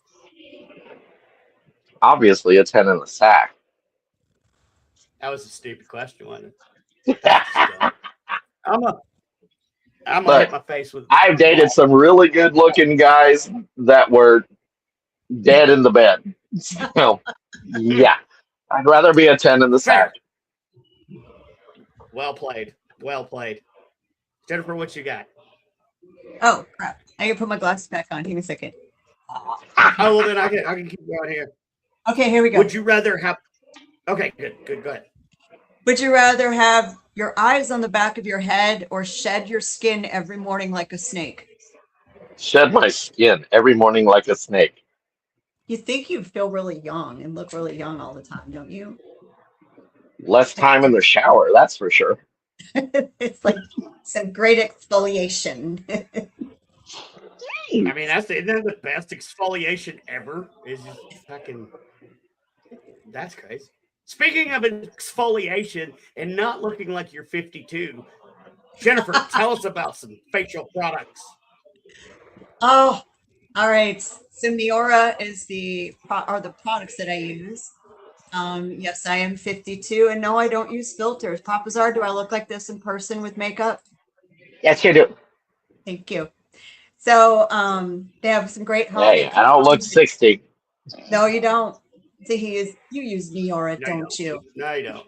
Obviously, a 10 in the sack. That was a stupid question, wasn't it? I'm gonna hit my face with. I've dated some really good-looking guys that were dead in the bed. So, yeah, I'd rather be a 10 in the sack. Well played. Well played. Jennifer, what you got? Oh crap! I can put my glasses back on. Give me a second. Oh well, then I can keep going here. Okay, here we go. Would you rather have? Okay, good. Go ahead. Would you rather have your eyes on the back of your head or shed your skin every morning like a snake? Shed my skin every morning like a snake. You think you feel really young and look really young all the time, don't you? Less time in the shower, that's for sure. It's like some great exfoliation. I mean, isn't that the best exfoliation ever? Is just fucking. That's crazy. Speaking of exfoliation and not looking like you're 52, Jennifer, tell us about some facial products. Oh, all right. So Miura is the products that I use. Yes, I am 52, and no, I don't use filters. Papazar, do I look like this in person with makeup? Yes, you do. Thank you. So they have some great holiday. Hey, I don't look 60. No, you don't. See, you use Miura, don't you? No, you don't.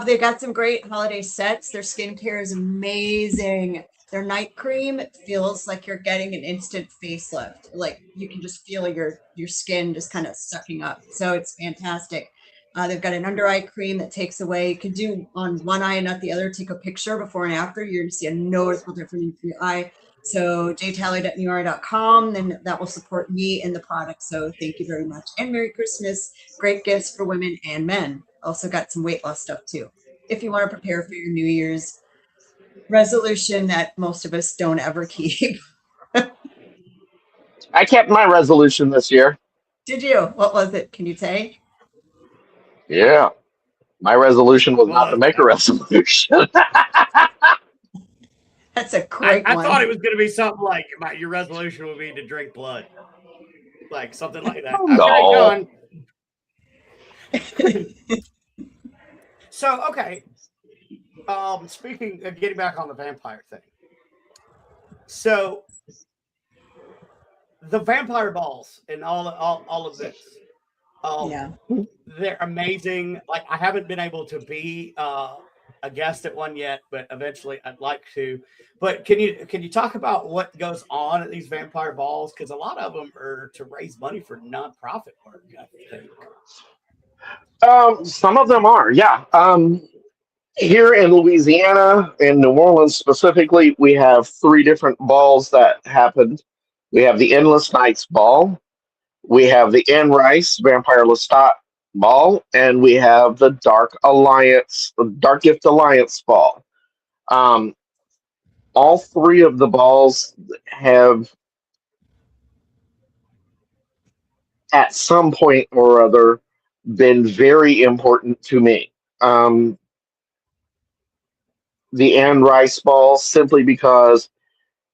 They've got some great holiday sets. Their skincare is amazing. Their night cream feels like you're getting an instant facelift. Like you can just feel your skin just kind of sucking up. So it's fantastic. They've got an under eye cream that takes away. You can do on one eye and not the other. Take a picture before and after. You're going to see a noticeable difference in your eye. So jtally.miura.com, then that will support me and the product. So thank you very much. And Merry Christmas. Great gifts for women and men. Also got some weight loss stuff too. If you want to prepare for your New Year's resolution that most of us don't ever keep. I kept my resolution this year. Did you? What was it? Can you say? Yeah. My resolution was not to make a resolution. That's a great one. I thought it was going to be something like your resolution would be to drink blood. Like something like that. No. Okay, so, okay. Speaking of getting back on the vampire thing. So, the vampire balls and all of this. Yeah. They're amazing. Like, I haven't been able to be a guest at one yet, but eventually I'd like to. But can you talk about what goes on at these vampire balls? Because a lot of them are to raise money for nonprofit work, I think. Some of them are, yeah. Here in Louisiana, in New Orleans specifically, we have 3 different balls that happened. We have the Endless Nights Ball, we have the Anne Rice Vampire Lestat Ball, and we have the Dark Gift Alliance Ball. All 3 of the balls have, at some point or other, been very important to me. The Anne Rice Ball, simply because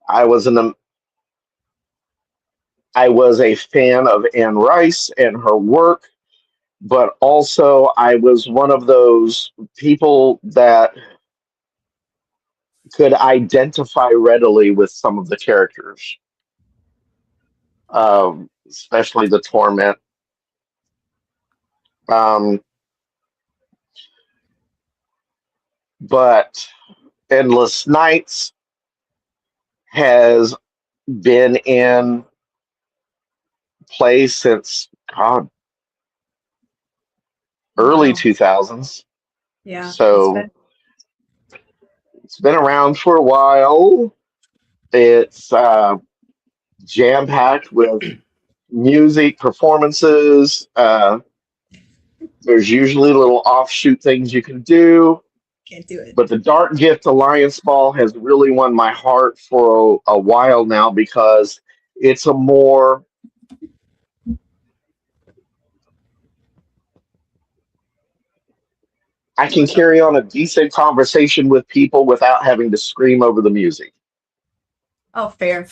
I was a fan of Anne Rice and her work, but also I was one of those people that could identify readily with some of the characters, especially the Torment. But Endless Nights has been in play since early 2000s. Yeah. So it's been around for a while. It's jam-packed with music, performances. There's usually little offshoot things you can do. Can't do it. But the Dark Gift Alliance Ball has really won my heart for a while now, because it's a more I can carry on a decent conversation with people without having to scream over the music. Oh, fair.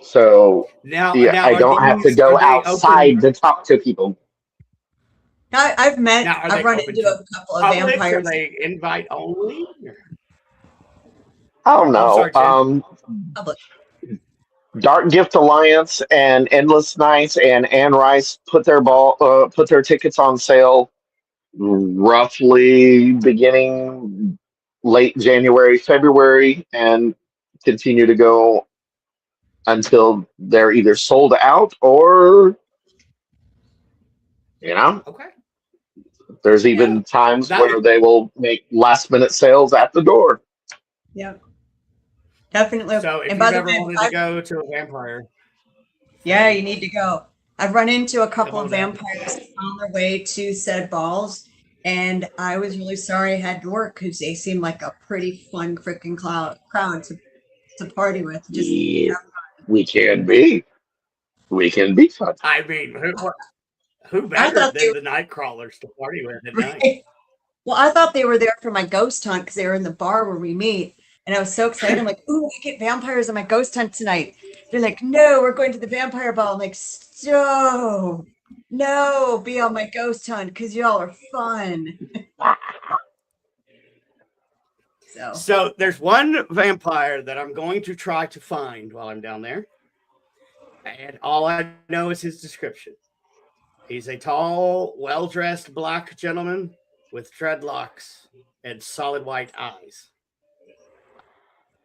So now I don't have to go outside to talk to people. I've run into a couple of vampires. Are they invite only? I don't know. Public. Dark Gift Alliance and Endless Nights and Anne Rice put their tickets on sale roughly beginning late January, February, and continue to go until they're either sold out or, Okay. there's even times where they will make last minute sales at the door. Yeah. Definitely. So if and you've by the ever way, wanted to go to a vampire. yeah, you need to go. I've run into a couple Come of on down. vampires on their way to said balls, and I was really sorry I had to work because they seemed like a pretty fun freaking crowd to party with. Just Yeah, we can be. We can be fun. I mean, who I better thought they than the night crawlers to party with at night? right. Well, I thought they were there for my ghost hunt because they were in the bar where we meet. And I was so excited. I'm like, ooh, I get vampires on my ghost hunt tonight. They're like, no, we're going to the vampire ball. I'm like, no, be on my ghost hunt because y'all are fun. So there's one vampire that I'm going to try to find while I'm down there. And all I know is his description. He's a tall, well-dressed black gentleman with dreadlocks and solid white eyes.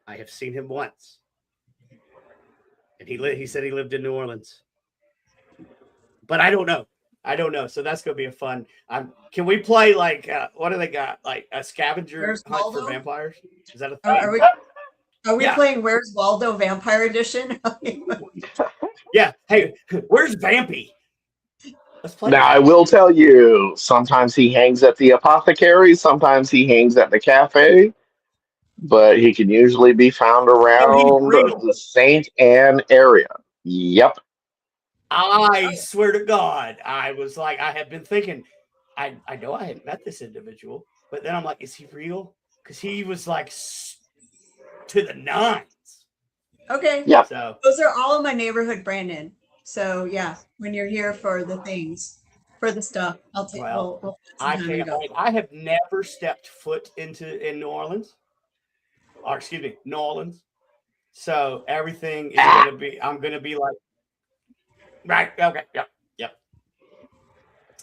I have seen him once. And he said he lived in New Orleans. But I don't know. So that's going to be a fun. Can we play like, what do they got? Like a scavenger hunt for vampires? Is that a thing? Are we playing Where's Waldo Vampire Edition? Yeah. Hey, where's Vampy? Let's play. Now, I will tell you, sometimes he hangs at the apothecary, sometimes he hangs at the cafe, but he can usually be found around the St. Anne area. Yep. I swear to God, I was like, I have been thinking, I know I hadn't met this individual, but then I'm like, is he real? Because he was like to the nines. Okay. Yeah. So those are all in my neighborhood, Brandon. So yeah, when you're here for the things, for the stuff, I'll take. We'll I can't wait. I have never stepped foot in New Orleans, or excuse me, New Orleans. So everything is going to be. I'm going to be like, right? Okay. Yep.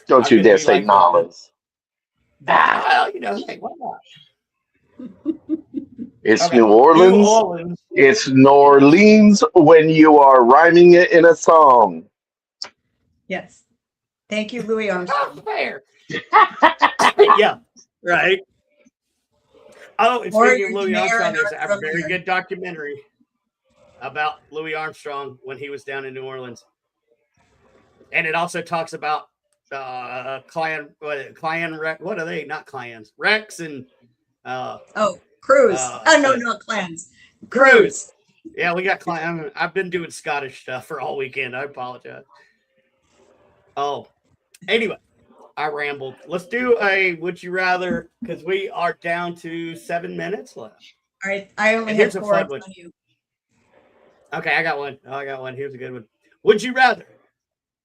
Don't you dare say Nolans. Well, hey, why not? It's New Orleans. New Orleans. It's New Orleans when you are rhyming it in a song. Yes. Thank you, Louis Armstrong. Fair. Yeah, right. Oh, and speaking of Louis Armstrong, there's a very good documentary about Louis Armstrong when he was down in New Orleans. And it also talks about Clan, what are they? Not clans. Rex and Cruise. No, not clans. Cruise. Yeah, we got clan. I've been doing Scottish stuff for all weekend. I apologize. Oh, anyway, I rambled. Let's do a would you rather, because we are down to 7 minutes left. All right, I only have 4 on you. Okay, I got one. Here's a good one. Would you rather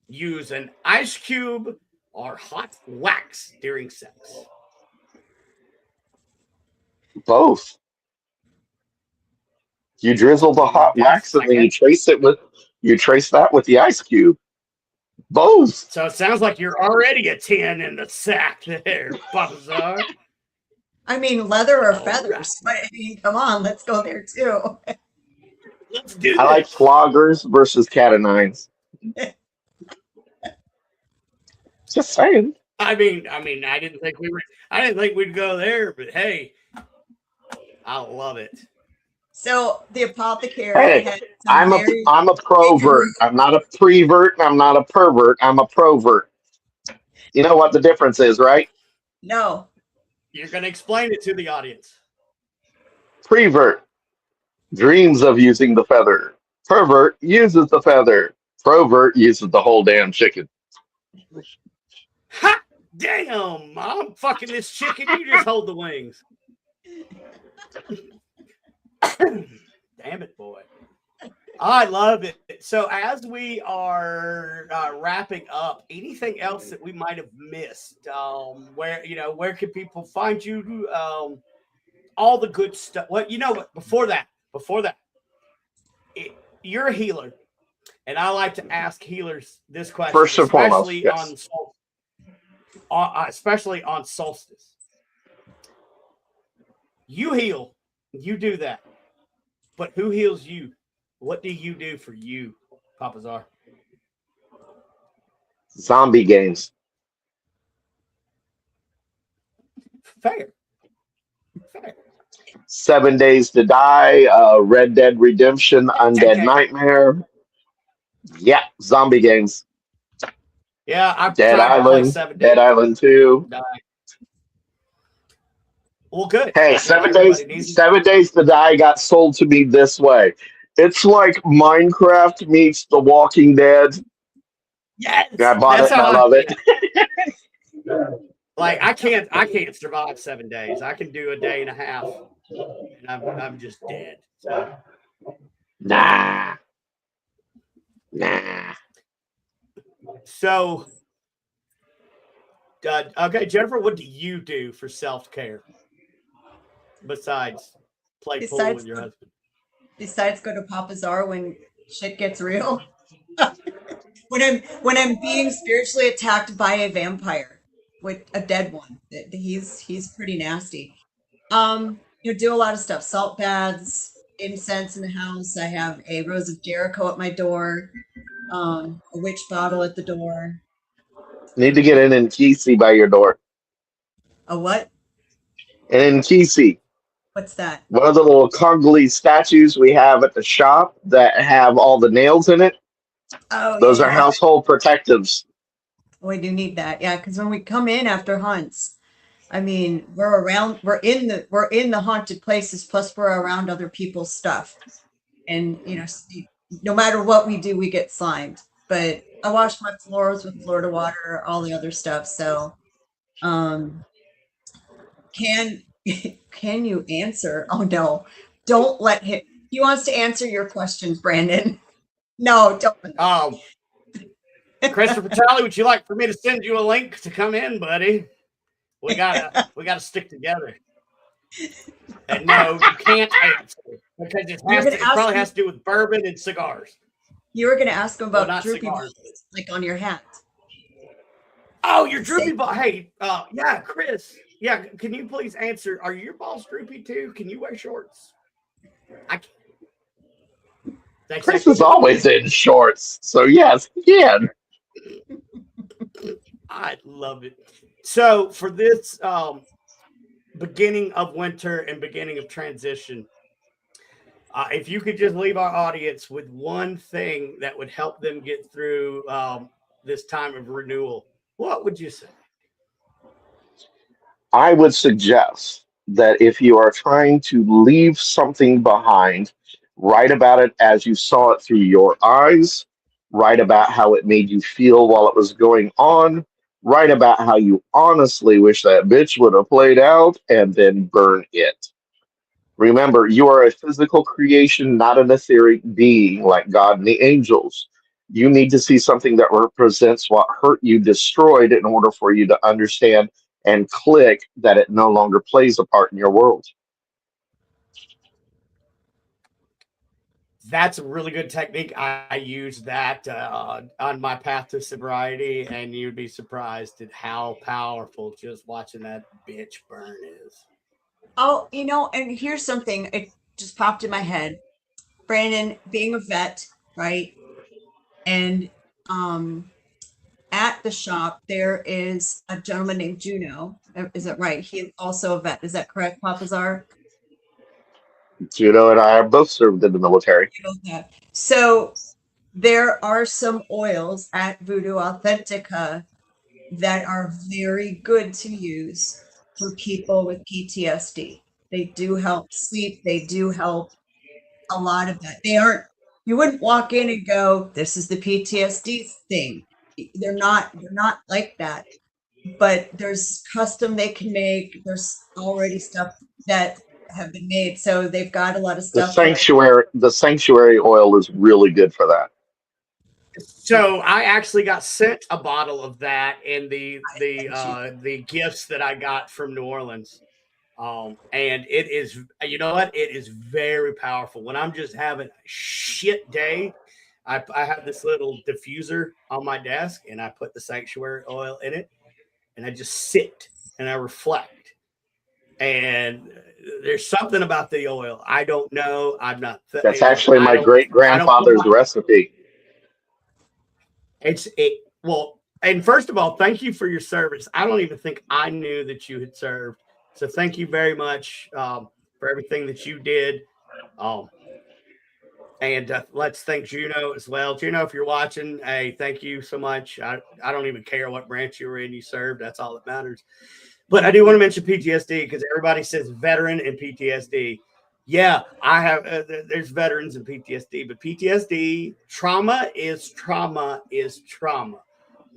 use an ice cube or hot wax during sex? Both. You drizzle the hot wax and then you trace that with the ice cube. Both. So it sounds like you're already a 10 in the sack there, Babazar. I mean, leather or feathers. But I mean, come on, let's go there too. Let's do this. I like floggers versus cat o' nines. Just saying. I mean, I didn't think we'd go there, but hey, I love it. So the apothecary. Hey, I'm a provert. I'm not a prevert. I'm not a pervert. I'm a provert. You know what the difference is, right? No. You're going to explain it to the audience. Prevert dreams of using the feather. Pervert uses the feather. Provert uses the whole damn chicken. Ha! Damn, I'm fucking this chicken. You just hold the wings. Damn it, boy. I love it. So as we are wrapping up, anything else that we might have missed? Where can people find you? All the good stuff. Well, before that, you're a healer, and I like to ask healers this question, first and foremost, yes. Especially on solstice. You heal. You do that. But who heals you? What do you do for you, Papa Czar? Zombie games. Fair. Fair. 7 Days to Die, Red Dead Redemption, Undead Nightmare. Yeah, zombie games. Yeah, I Dead tried to play Island, 7 Dead Days. Island 2. Well, good. Hey, 7 Days to Die got sold to me this way. It's like Minecraft meets The Walking Dead. Yes, I bought that's it and how I love it. Like I can't survive 7 days. I can do a day and a half, and I'm just dead. So. Nah. So, okay, Jennifer, what do you do for self-care besides play pool with your husband? Besides go to Papa Czar when shit gets real. when I'm being spiritually attacked by a vampire, with a dead one. He's pretty nasty. Do a lot of stuff. Salt baths, incense in the house. I have a Rose of Jericho at my door. A witch bottle at the door. Need to get an Nkisi by your door. A what? An Nkisi. What's that? One of the little Congolese statues we have at the shop that have all the nails in it. Oh, those yeah, are household protectives. We do need that, yeah, because when we come in after hunts, I mean, we're in the haunted places, plus we're around other people's stuff, and no matter what we do, we get slimed. But I wash my floors with Florida water, all the other stuff. So, can you answer? Oh no, don't let him. He wants to answer your questions, Brandon. No, don't. Christopher Talley, would you like for me to send you a link to come in, buddy? We gotta stick together. And no, you can't answer because it probably has to do with bourbon and cigars. You were going to ask him about droopy balls, like on your hat. Oh, your droopy ball. Hey, yeah, Chris. Yeah, can you please answer? Are your balls droopy too? Can you wear shorts? I can't. Chris is always in shorts, so yes, he can. I love it. So for this beginning of winter and beginning of transition, if you could just leave our audience with one thing that would help them get through this time of renewal, what would you say? I would suggest that if you are trying to leave something behind, write about it as you saw it through your eyes, write about how it made you feel while it was going on, write about how you honestly wish that bitch would have played out, and then burn it. Remember, you are a physical creation, not an etheric being like God and the angels. You need to see something that represents what hurt you destroyed in order for you to understand and click that it no longer plays a part in your world. That's a really good technique. I use that on my path to sobriety, and you'd be surprised at how powerful just watching that bitch burn is. Oh, and here's something. It just popped in my head. Brandon, being a vet, right? And at the shop, there is a gentleman named Juno. Is that right? He's also a vet. Is that correct, Papa Czar? Juno and I are both served in the military. So there are some oils at Voodoo Authentica that are very good to use for people with PTSD. They do help sleep. They do help a lot of that. You wouldn't walk in and go, this is the PTSD thing. They're not like that. But there's custom they can make. There's already stuff that have been made. So they've got a lot of stuff. The sanctuary oil is really good for that. So I actually got sent a bottle of that in the gifts that I got from New Orleans. And it is, you know what? It is very powerful. When I'm just having a shit day, I have this little diffuser on my desk, and I put the sanctuary oil in it, and I just sit and I reflect. And there's something about the oil. I don't know. I'm not. That's actually my great grandfather's recipe. Well, and first of all, thank you for your service. I don't even think I knew that you had served. So thank you very much for everything that you did. And let's thank Juno as well. Juno, if you're watching, hey, thank you so much. I don't even care what branch you were in, you served. That's all that matters. But I do want to mention PTSD because everybody says veteran and PTSD. Yeah, I have. There's veterans and PTSD, but PTSD, trauma is trauma is trauma.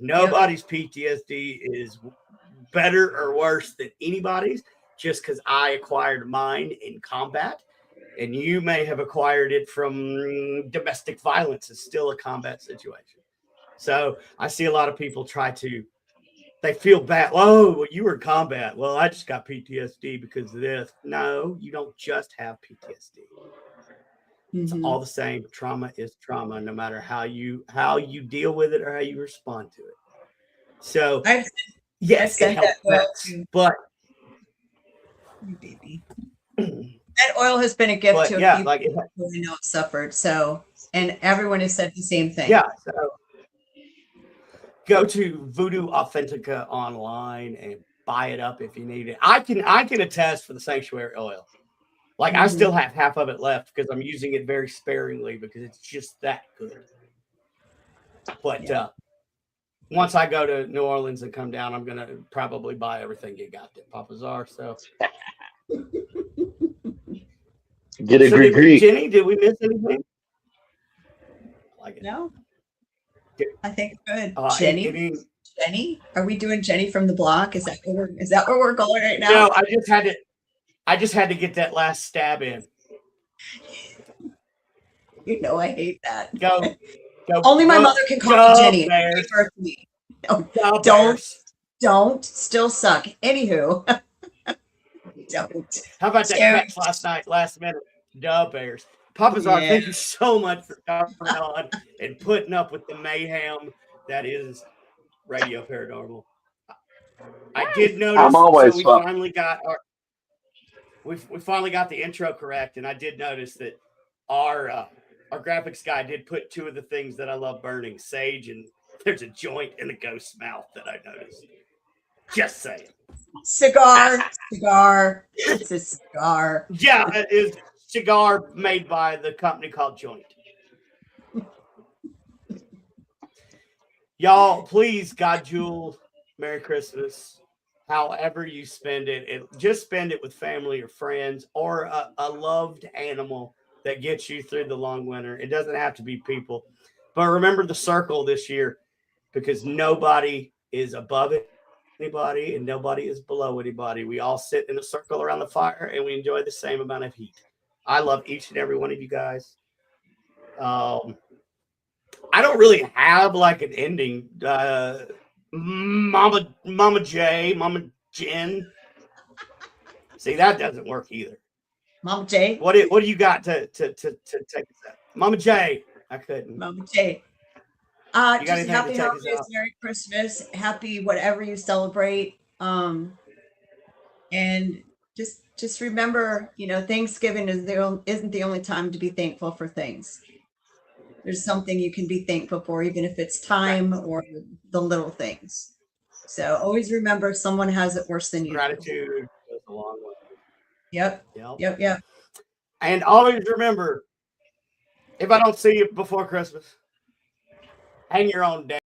Nobody's PTSD is better or worse than anybody's just because I acquired mine in combat. And you may have acquired it from domestic violence. It's still a combat situation. So I see a lot of people they feel bad. Oh, well, you were in combat. Well, I just got PTSD because of this. No, you don't just have PTSD. It's all the same. Trauma is trauma, no matter how you deal with it or how you respond to it. So yes, it helps. But baby. That oil has been a gift to people who we know have suffered. So, and everyone has said the same thing. Yeah. So go to Voodoo Authentica online and buy it up if you need it. I can attest for the sanctuary oil. Like I still have half of it left because I'm using it very sparingly because it's just that good. But once I go to New Orleans and come down, I'm gonna probably buy everything you got at Papa's R. So. Get a Greek. Jenny, did we miss anything? I like it. No. I think good. Jenny? Are we doing Jenny from the block? Is that where we're going right now? No, I just had to get that last stab in. You know I hate that. Go. Only my mother can call me Jenny. Me. Don't still suck. Anywho. Don't. How about that catch last night, last minute? Dub Bears. Papa's R, thank you so much for coming on and putting up with the mayhem that is Radio Paranormal. I did notice. I'm always we finally got we finally got the intro correct, and I did notice that our graphics guy did put two of the things that I love burning: sage, and there's a joint in the ghost's mouth that I noticed. Just saying. Cigar. It's a cigar. Yeah, it is cigar made by the company called Joint. Y'all, please, God Jewel, Merry Christmas. However you spend it, just spend it with family or friends or a loved animal that gets you through the long winter. It doesn't have to be people. But remember the circle this year because nobody is above it. Anybody and nobody is below anybody. We all sit in a circle around the fire and we enjoy the same amount of heat. I love each and every one of you guys. I don't really have like an ending. Mama J, Mama Jen. See, that doesn't work either. Mama J. What do you got to take us out? Mama J. I couldn't. Mama J. Just happy holidays, Merry Christmas, happy whatever you celebrate. And just remember, Thanksgiving isn't the only time to be thankful for things. There's something you can be thankful for, even if it's time or the little things. So always remember someone has it worse than you. Gratitude goes a long way. Yep. And always remember, if I don't see you before Christmas, hang your own day.